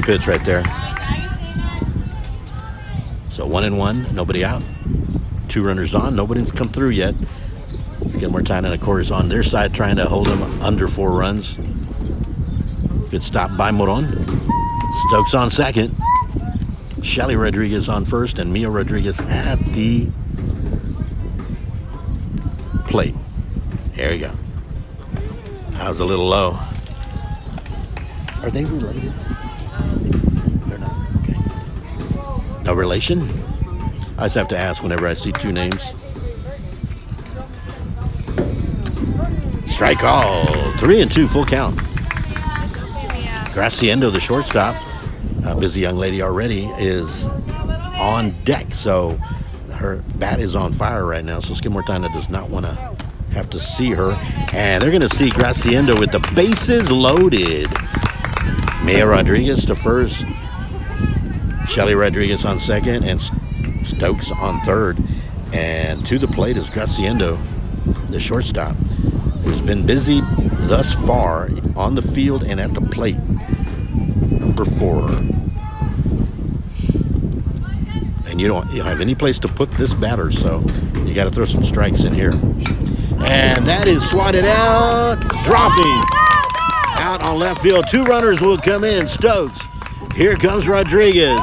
S1: pitch right there. So 1-1, nobody out. 2 runners on, nobody's come through yet. Skidmore-Tynan, of course, on their side, trying to hold them under 4 runs. Good stop by Moron. Stokes on second. Shelly Rodriguez on first, and Mia Rodriguez at the plate. There you go. That was a little low. Are they related? They're not. Okay. No relation? I just have to ask whenever I see 2 names. Strike call. 3-2, full count. Graciendo, the shortstop, a busy young lady already, is on deck. So her bat is on fire right now. So Skidmore-Tynan does not want to have to see her. And they're going to see Graciendo with the bases loaded. Mia Rodriguez to first. Shelly Rodriguez on second. And Stokes on third. And to the plate is Graciendo, the shortstop, who's been busy thus far on the field and at the plate. Number 4. And you don't have any place to put this batter, so you got to throw some strikes in here. And that is swatted out, dropping out on left field. 2 runners will come in. Stokes. Here comes Rodriguez.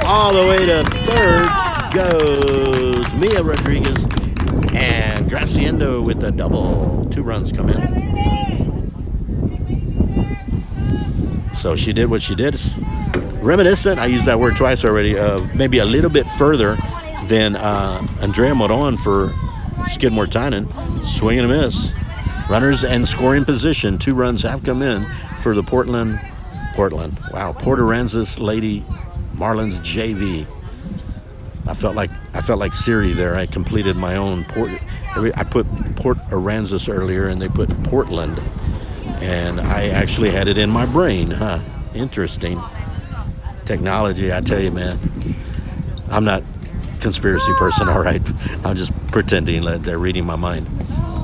S1: All the way to third goes Mia Rodriguez. And Graciendo with a double. 2 runs come in. So she did what she did. It's reminiscent, I used that word twice already, of maybe a little bit further than Andrea Moron for Skidmore-Tynan. Swing and a miss. Runners and scoring position. 2 runs have come in for the Port Aransas Lady Marlins JV. I felt like Siri there. I completed my own I put Port Aransas earlier, and they put Portland, and I actually had it in my brain. Interesting. Technology, I tell you, man. I'm not a conspiracy person, all right. I'm just pretending that they're reading my mind.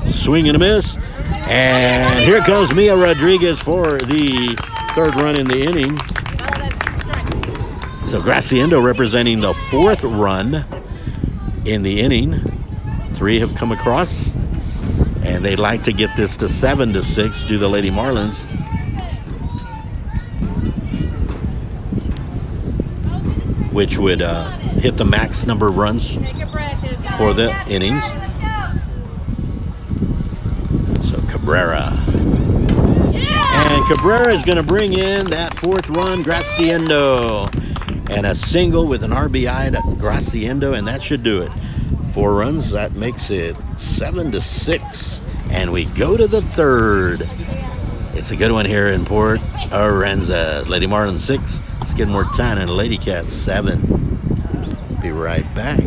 S1: Swing and a miss. And here comes Mia Rodriguez for the 3rd run in the inning. So Graciendo representing the 4th run in the inning. 3 have come across, and they'd like to get this to 7-6, do the Lady Marlins. Which would hit the max number of runs for the innings. So Cabrera. And Cabrera is going to bring in that 4th run, Graciendo. And a single with an RBI to Graciendo, and that should do it. 4 runs. That makes it 7-6. And we go to the third. It's a good one here in Port Aransas. Lady Marlins 6, Skidmore-Tynan, Lady Cats 7. Be right back.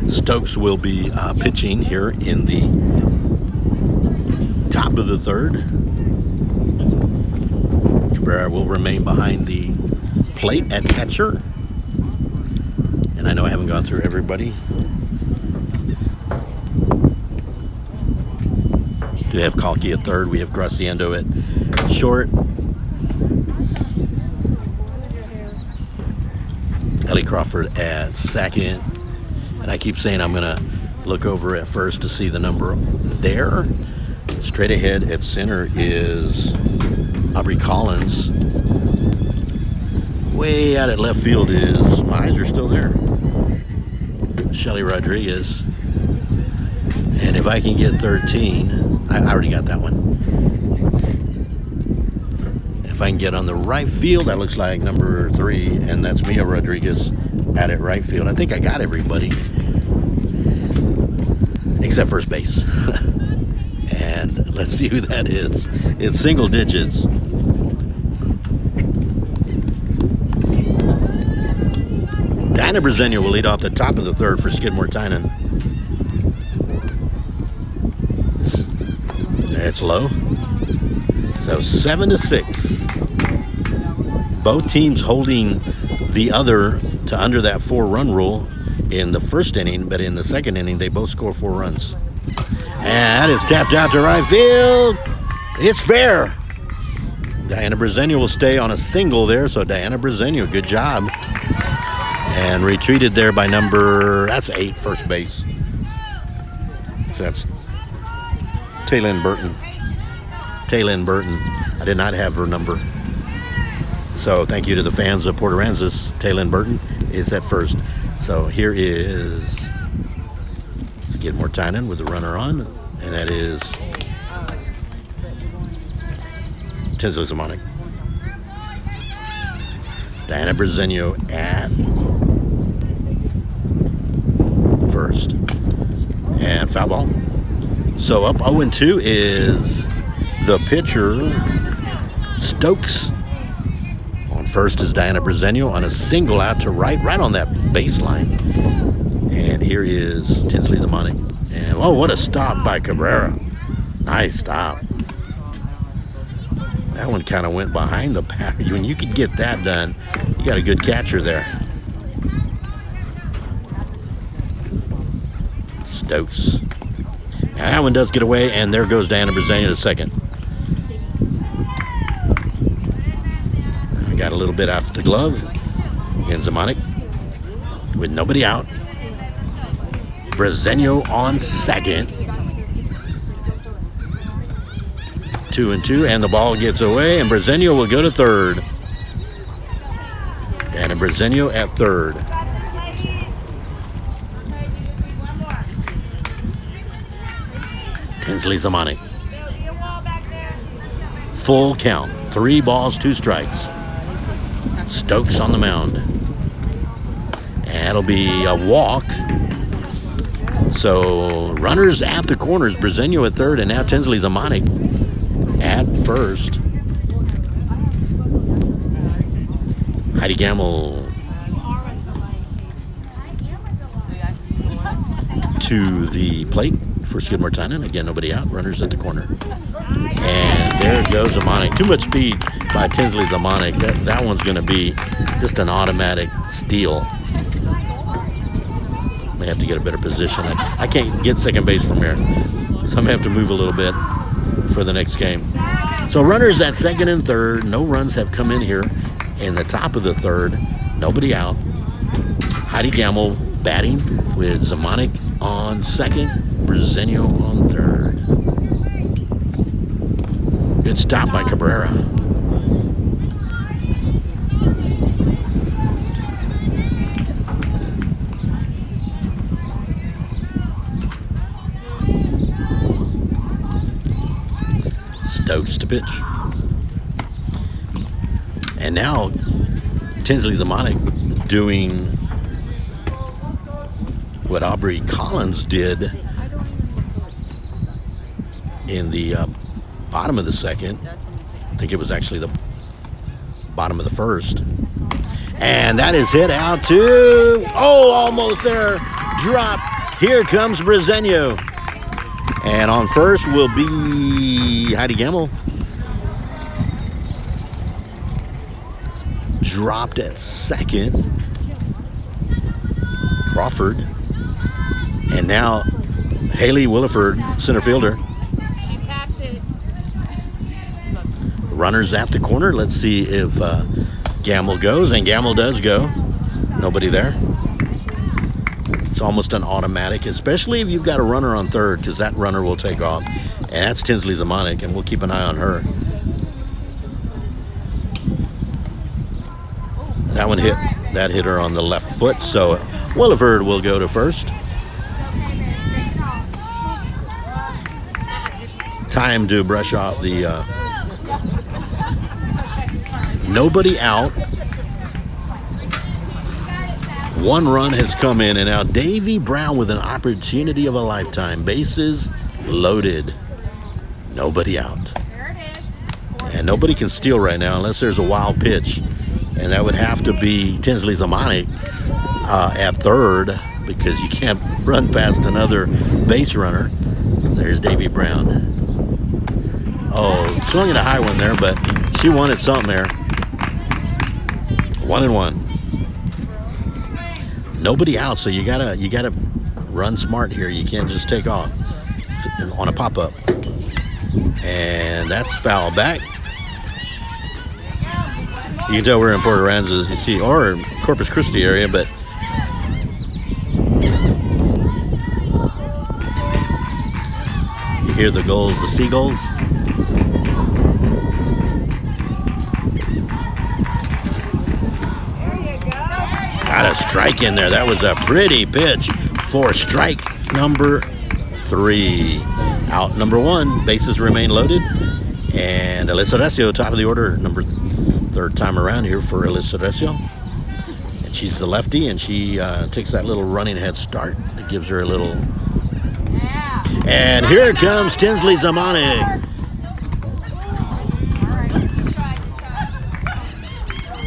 S1: Stokes will be pitching here in the top of the third. Cabrera will remain behind the plate at catcher. And I know I haven't gone through everybody. We have Kalki at third. We have Graciendo at short. Ellie Crawford at second. And I keep saying I'm going to look over at first to see the number there. Straight ahead at center is Aubrey Collins. Way out at left field is, my eyes are still there, Shelly Rodriguez. And if I can get 13, I already got that one. If I can get on the right field, that looks like number 3, and that's Mia Rodriguez out at right field. I think I got everybody except first base. And let's see who that is. It's single digits. Diana Brezenio will lead off the top of the third for Skidmore-Tynan. It's low. So 7-6. Both teams holding the other to under that 4-run rule in the first inning, but in the second inning, they both score 4 runs. And that is tapped out to right field. It's fair. Diana Brezenio will stay on a single there, so Diana Brezenio, good job. And retreated there by that's 8, first base. So that's Taylin Burton. Taylin Burton. I did not have her number. So thank you to the fans of Port Aransas. Taylin Burton is at first. So here is Skidmore-Tynan with the runner on, and that is Tinsley Zamonic. Diana Brezenio at first. And foul ball. So up 0-2 is the pitcher, Stokes. On first is Diana Brezenio on a single out to right on that baseline. And here is Tinsley Zamonic. And oh, what a stop by Cabrera. Nice stop. That one kind of went behind the pack. When you could get that done, you got a good catcher there. Stokes. Now that one does get away, and there goes Diana Brezenio to second. Got a little bit off the glove. And Zamonic with nobody out. Brezenio on second. 2-2, and the ball gets away, and Brezenio will go to third. Diana Brezenio at third. Tinsley Zamonic. Full count. 3 balls, 2 strikes. Stokes on the mound. And it'll be a walk. So runners at the corners. Brezenio at third, and now Tinsley Zamonic at first. Heidi Gamble to the plate for Skidmore-Tynan. Again, nobody out. Runners at the corner. And there goes Zamonic. Too much speed by Tinsley Zamonic. That one's going to be just an automatic steal. May have to get a better position. I can't get second base from here, so I'm going to have to move a little bit for the next game. So runners at second and third. No runs have come in here in the top of the third. Nobody out. Heidi Gamble batting with Zamonic on second, Briseño on third. Good stop by Cabrera. Stokes to pitch. And now Tinsley Zamonic doing what Aubrey Collins did in the bottom of the second. I think it was actually the bottom of the first. And that is hit out to, almost there. Drop. Here comes Briseño. And on first will be Heidi Gamble. Dropped at second. Crawford. And now Haley Williford, center fielder.
S3: She taps it.
S1: Runners at the corner. Let's see if Gamble goes. And Gamble does go. Nobody there. It's almost an automatic, especially if you've got a runner on third, because that runner will take off. And that's Tinsley Zamonic, and we'll keep an eye on her. That one hit her on the left foot, so Williford will go to first. Time to brush off the nobody out. One run has come in, and now Davy Brown with an opportunity of a lifetime. Bases loaded. Nobody out. And nobody can steal right now unless there's a wild pitch. And that would have to be Tinsley Zamonic at third, because you can't run past another base runner. So there's Davy Brown. Swung at a high one there, but she wanted something there. 1-1. Nobody out, so you gotta run smart here. You can't just take off on a pop-up. And that's foul back. You can tell we're in Port Aransas, you see, or Corpus Christi area, but you hear the gulls, the seagulls. Got a strike in there. That was a pretty pitch for strike number 3. Out number 1. Bases remain loaded. And Alyssa Recio, top of the order, third time around here for Alyssa Recio. And she's the lefty, and she takes that little running head start. It gives her a little. And here comes Tinsley Zamonic.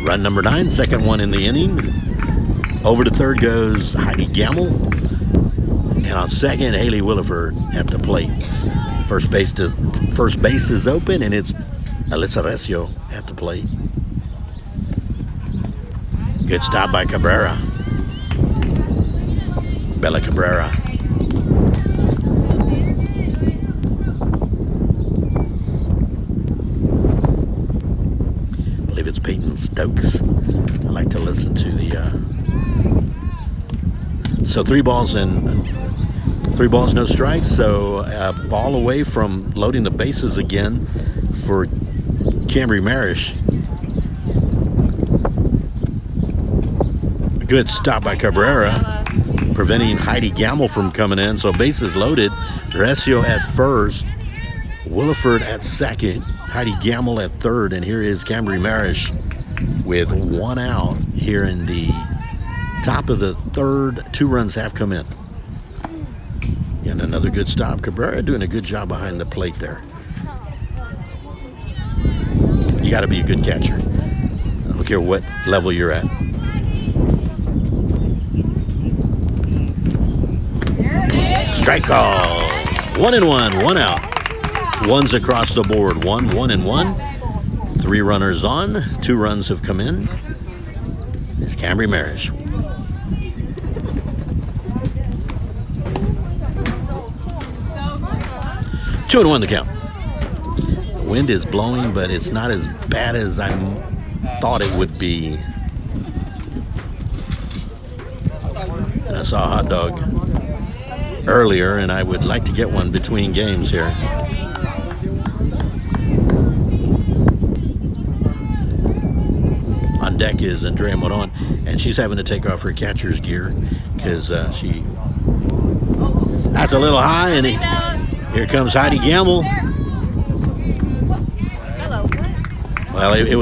S1: Run number 9, second one in the inning. Over to third goes Heidi Gamble. And on second, Haley Williford at the plate. First base is open, and it's Alyssa Recio at the plate. Good stop by Cabrera. Bella Cabrera. I believe it's Peyton Stokes. I like to listen to the. So 3 balls, no strikes. So a ball away from loading the bases again for Cambry Marish. Good stop by Cabrera, preventing Heidi Gamble from coming in. So bases loaded. Recio at first, Williford at second, Heidi Gamble at third, and here is Cambry Marish with 1 out here in the top of the third. 2 runs have come in. And another good stop. Cabrera doing a good job behind the plate there. You got to be a good catcher. I don't care what level you're at. Strike call. 1-1, 1 out. Ones across the board. 1-1. 3 runners on. 2 runs have come in. It's Camry Marish. Two and 1 the count. The wind is blowing, but it's not as bad as I thought it would be. And I saw a hot dog earlier, and I would like to get one between games here. On deck is Andrea Moron, and she's having to take off her catcher's gear because she. That's a little high, and here comes Heidi Gamble.
S3: Hello.
S1: Well, it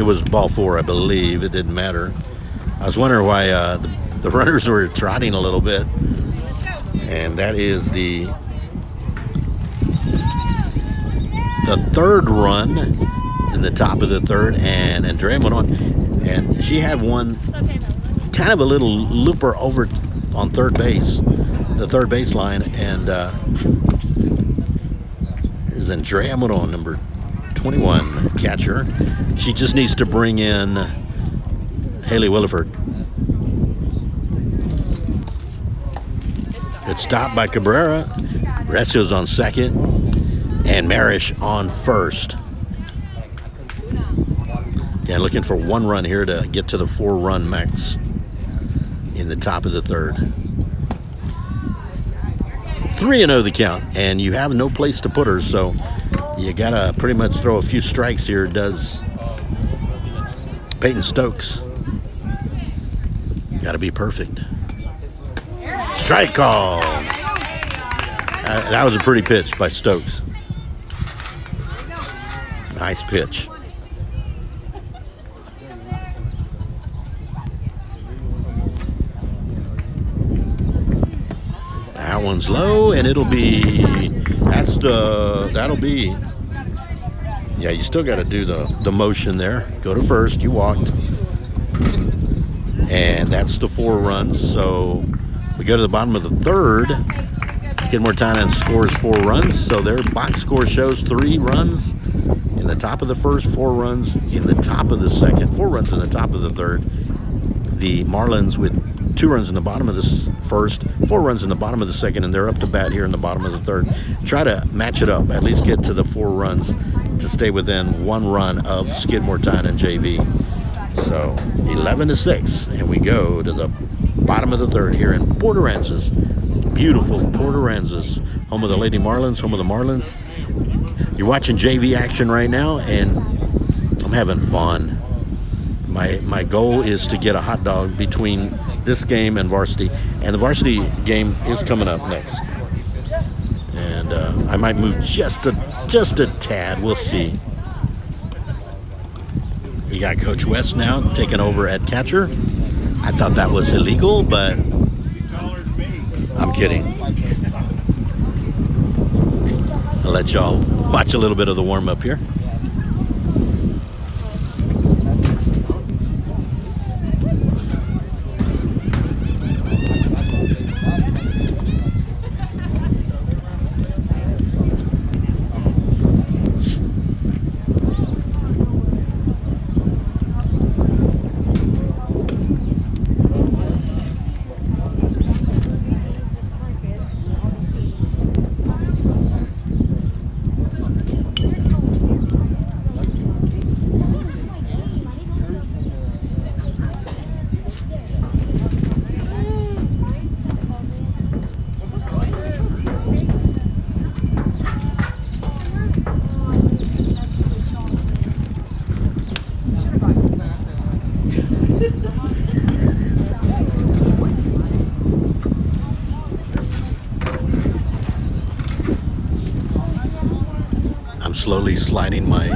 S1: was ball 4, I believe. It didn't matter. I was wondering why the runners were trotting a little bit, and that is the third run in the top of the third, and Andrea Moron, and she had one kind of a little looper over on third base, the third baseline, and here's Andrea Moron, number 21 catcher. She just needs to bring in Haley Williford. It's stopped by Cabrera. Resio's on second, and Marish on first. Yeah, looking for 1 run here to get to the 4-run max in the top of the third. 3-0 the count, and you have no place to put her, so you gotta pretty much throw a few strikes here. Does Peyton Stokes? Gotta be perfect. Strike call. That was a pretty pitch by Stokes. Nice pitch. That one's low, and that'll be. Yeah, you still got to do the motion there. Go to first. You walked, and that's the 4 runs. So we go to the bottom of the third. Skidmore-Tynan scores 4 runs, so their box score shows 3 runs in the top of the first, 4 runs in the top of the second, 4 runs in the top of the third. The Marlins with 2 runs in the bottom of the first, 4 runs in the bottom of the second, and they're up to bat here in the bottom of the third. Try to match it up, at least get to the 4 runs to stay within 1 run of Skidmore-Tynan JV. So 11-6, and we go to the bottom of the third here in Port Aransas. Beautiful Port Aransas, home of the Lady Marlins, home of the Marlins. You're watching JV action right now, and I'm having fun. My goal is to get a hot dog between this game and varsity, and the varsity game is coming up next. And I might move just a tad. We'll see. You got Coach West now taking over at catcher. I thought that was illegal, but I'm kidding. I'll let y'all watch a little bit of the warm-up here. Slowly sliding my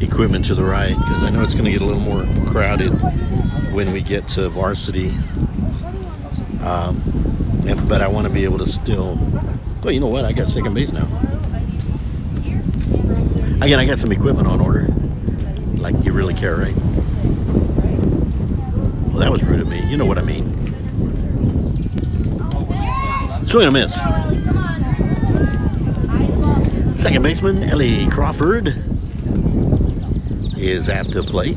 S1: equipment to the right because I know it's going to get a little more crowded when we get to varsity. But I want to be able to still. Well, you know what? I got second base now. Again, I got some equipment on order. Like you really care, right? Well, that was rude of me. You know what I mean. Swing and a miss. Second baseman Ellie Crawford is at the plate.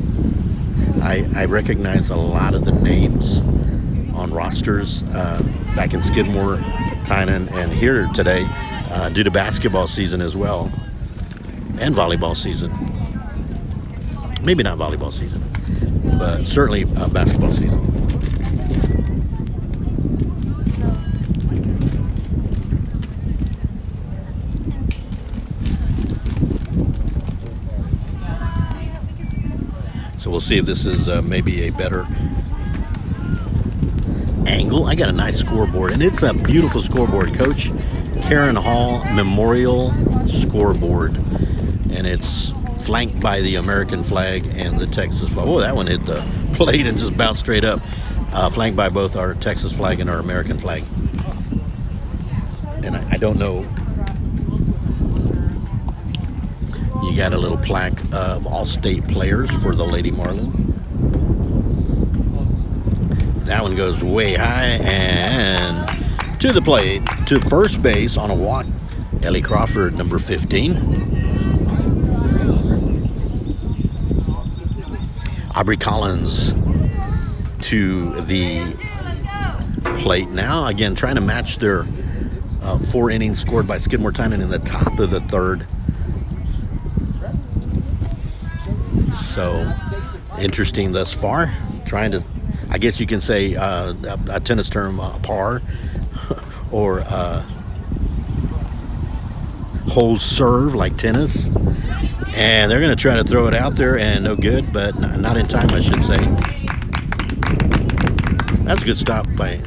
S1: I recognize a lot of the names on rosters back in Skidmore-Tynan and here today due to basketball season as well and volleyball season. Maybe not volleyball season, but certainly basketball season. So we'll see if this is maybe a better angle. I got a nice scoreboard, and it's a beautiful scoreboard. Coach Karen Hall Memorial Scoreboard, and it's flanked by the American flag and the Texas flag. Oh, that one hit the plate and just bounced straight up. Flanked by both our Texas flag and our American flag. And I don't know. You got a little plaque of all-state players for the Lady Marlins. That one goes way high and to the plate, to first base on a walk. Ellie Crawford, number 15. Aubrey Collins to the plate now. Again, trying to match their 4 innings scored by Skidmore-Tynan in the top of the third. So interesting thus far. Trying to, I guess you can say a tennis term, par, or hold serve like tennis. And they're going to try to throw it out there and no good, but not in time, I should say. That's a good stop by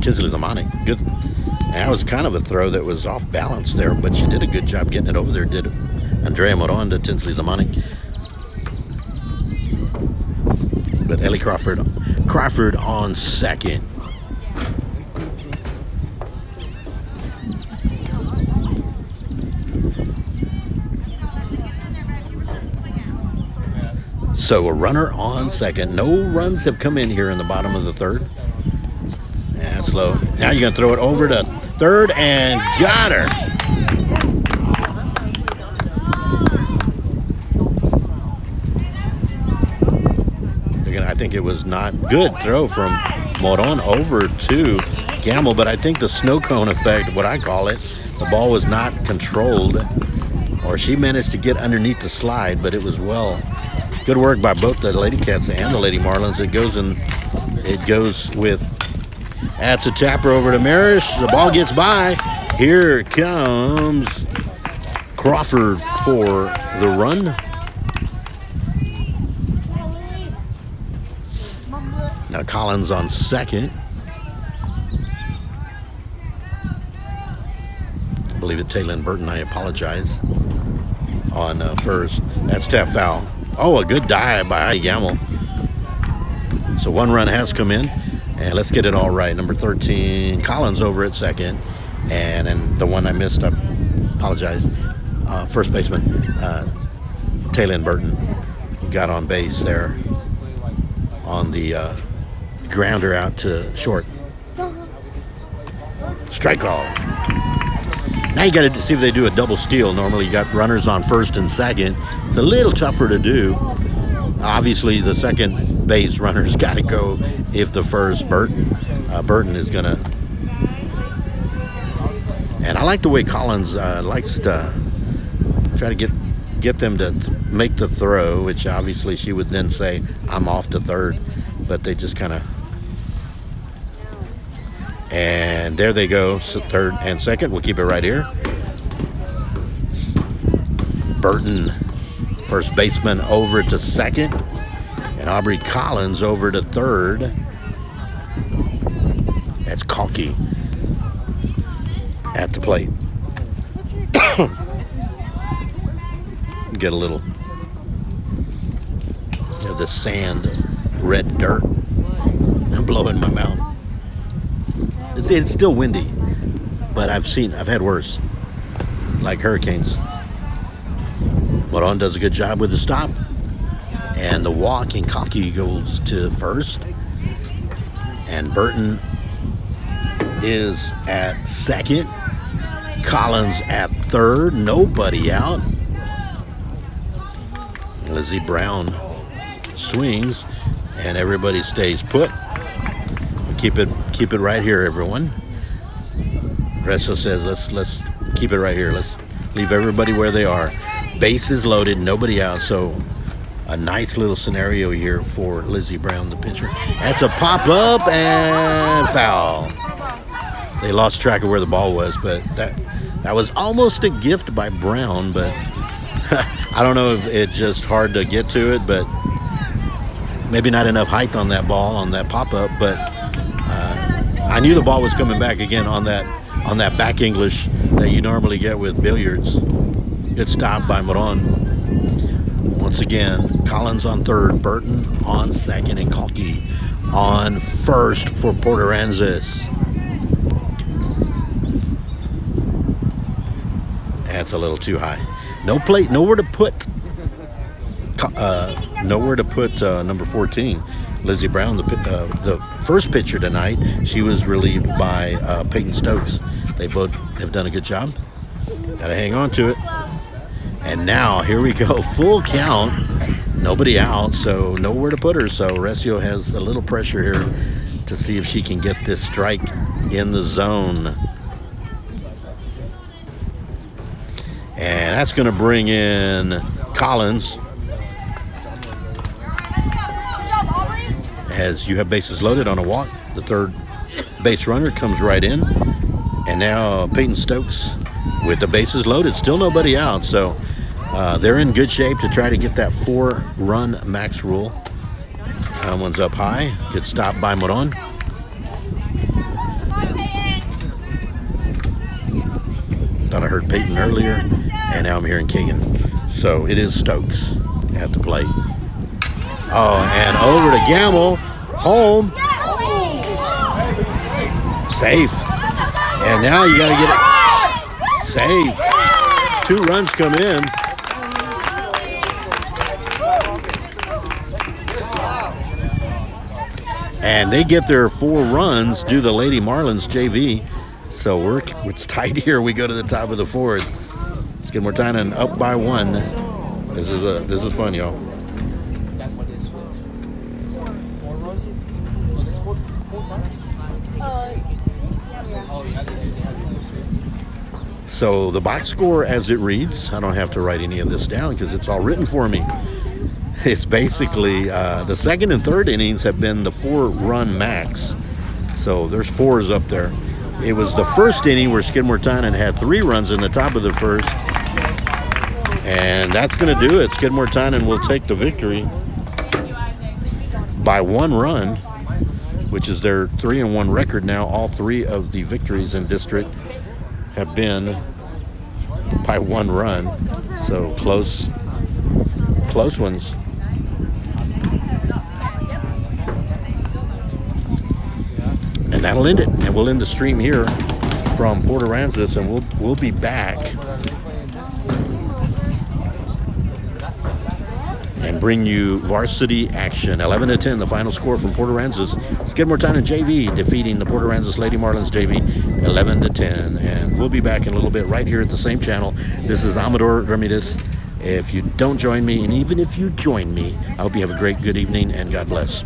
S1: Tinsley Zamani. Good. And that was kind of a throw that was off balance there, but she did a good job getting it over there, did Andrea Moron to Tinsley Zamani. But Ellie Crawford on second. So a runner on second. No runs have come in here in the bottom of the third. That's low. Now you're going to throw it over to third and got her. I think it was not good throw from Moron over to Gamble, but I think the snow cone effect, what I call it, the ball was not controlled, or she managed to get underneath the slide, but it was good work by both the Lady Cats and the Lady Marlins. It goes with, that's a tapper over to Marish. The ball gets by. Here comes Crawford for the run. Now Collins on second. I believe it's Taylor Burton. I apologize. On first. That's tap foul. Oh, a good dive by Gamble. So one run has come in. And let's get it all right. Number 13, Collins over at second. And then the one I missed, I apologize. First baseman, Taylor Burton got on base there on the grounder out to short. Strike call. Now you got to see if they do a double steal. Normally you got runners on first and second. It's a little tougher to do. Obviously the second base runner's got to go if the first Burton is going to. And I like the way Collins likes to try to get them to make the throw, which obviously she would then say, I'm off to third. But they just kind of. And there they go, so third and second. We'll keep it right here. Burton, first baseman, over to second. And Aubrey Collins over to third. That's Kalki at the plate. Get a little of the sand, red dirt. I'm blowing my mouth. It's still windy, but I've had worse, like hurricanes. Moron does a good job with the stop, and the walk, and Kalki goes to first, and Burton is at second. Collins at third, nobody out. Lizzie Brown swings, and everybody stays put. Keep it right here, everyone. Resso says, let's keep it right here. Let's leave everybody where they are. Bases loaded, nobody out. So a nice little scenario here for Lizzie Brown, the pitcher. That's a pop up and foul. They lost track of where the ball was, but that was almost a gift by Brown, but I don't know if it's just hard to get to it, but maybe not enough height on that ball, on that pop-up, but I knew the ball was coming back again on that back English that you normally get with billiards. Good stop by Moron. Once again, Collins on third, Burton on second, and Kalki on first for Port Aransas. That's a little too high. No plate, nowhere to put number 14, Lizzie Brown, the first pitcher tonight. She was relieved by Peyton Stokes. They both have done a good job. Got to hang on to it. And now, here we go, full count. Nobody out, so nowhere to put her. So Recio has a little pressure here to see if she can get this strike in the zone. And that's going to bring in Collins. As you have bases loaded on a walk, the third base runner comes right in. And now Peyton Stokes with the bases loaded, still nobody out. So they're in good shape to try to get that 4-run max rule. One's up high. Good stop by Moron. Thought I heard Peyton earlier, and now I'm hearing Kagan. So it is Stokes at the plate. Oh, and over to Gamble. Home. Safe. And now you got to get it safe. 2 runs come in. And they get their 4 runs due to the Lady Marlins JV. So it's tight here. We go to the top of the 4th. Skidmore-Tynan up by 1. This is fun, y'all. So the box score as it reads, I don't have to write any of this down because it's all written for me. It's basically the second and third innings have been the 4-run max. So there's 4s up there. It was the first inning where Skidmore-Tynan had 3 runs in the top of the first. And that's going to do it. Skidmore-Tynan will take the victory by 1 run, which is their 3-1 record now. All 3 of the victories in district have been by 1 run. So close ones. And that'll end it. And we'll end the stream here from Port Aransas, and we'll be back and bring you varsity action. 11-10, the final score from Port Aransas. Skidmore-Tynan JV defeating the Port Aransas Lady Marlins JV 11-10. And we'll be back in a little bit right here at the same channel. This is Amador Ramirez. If you don't join me, and even if you join me, I hope you have a great, good evening, and God bless.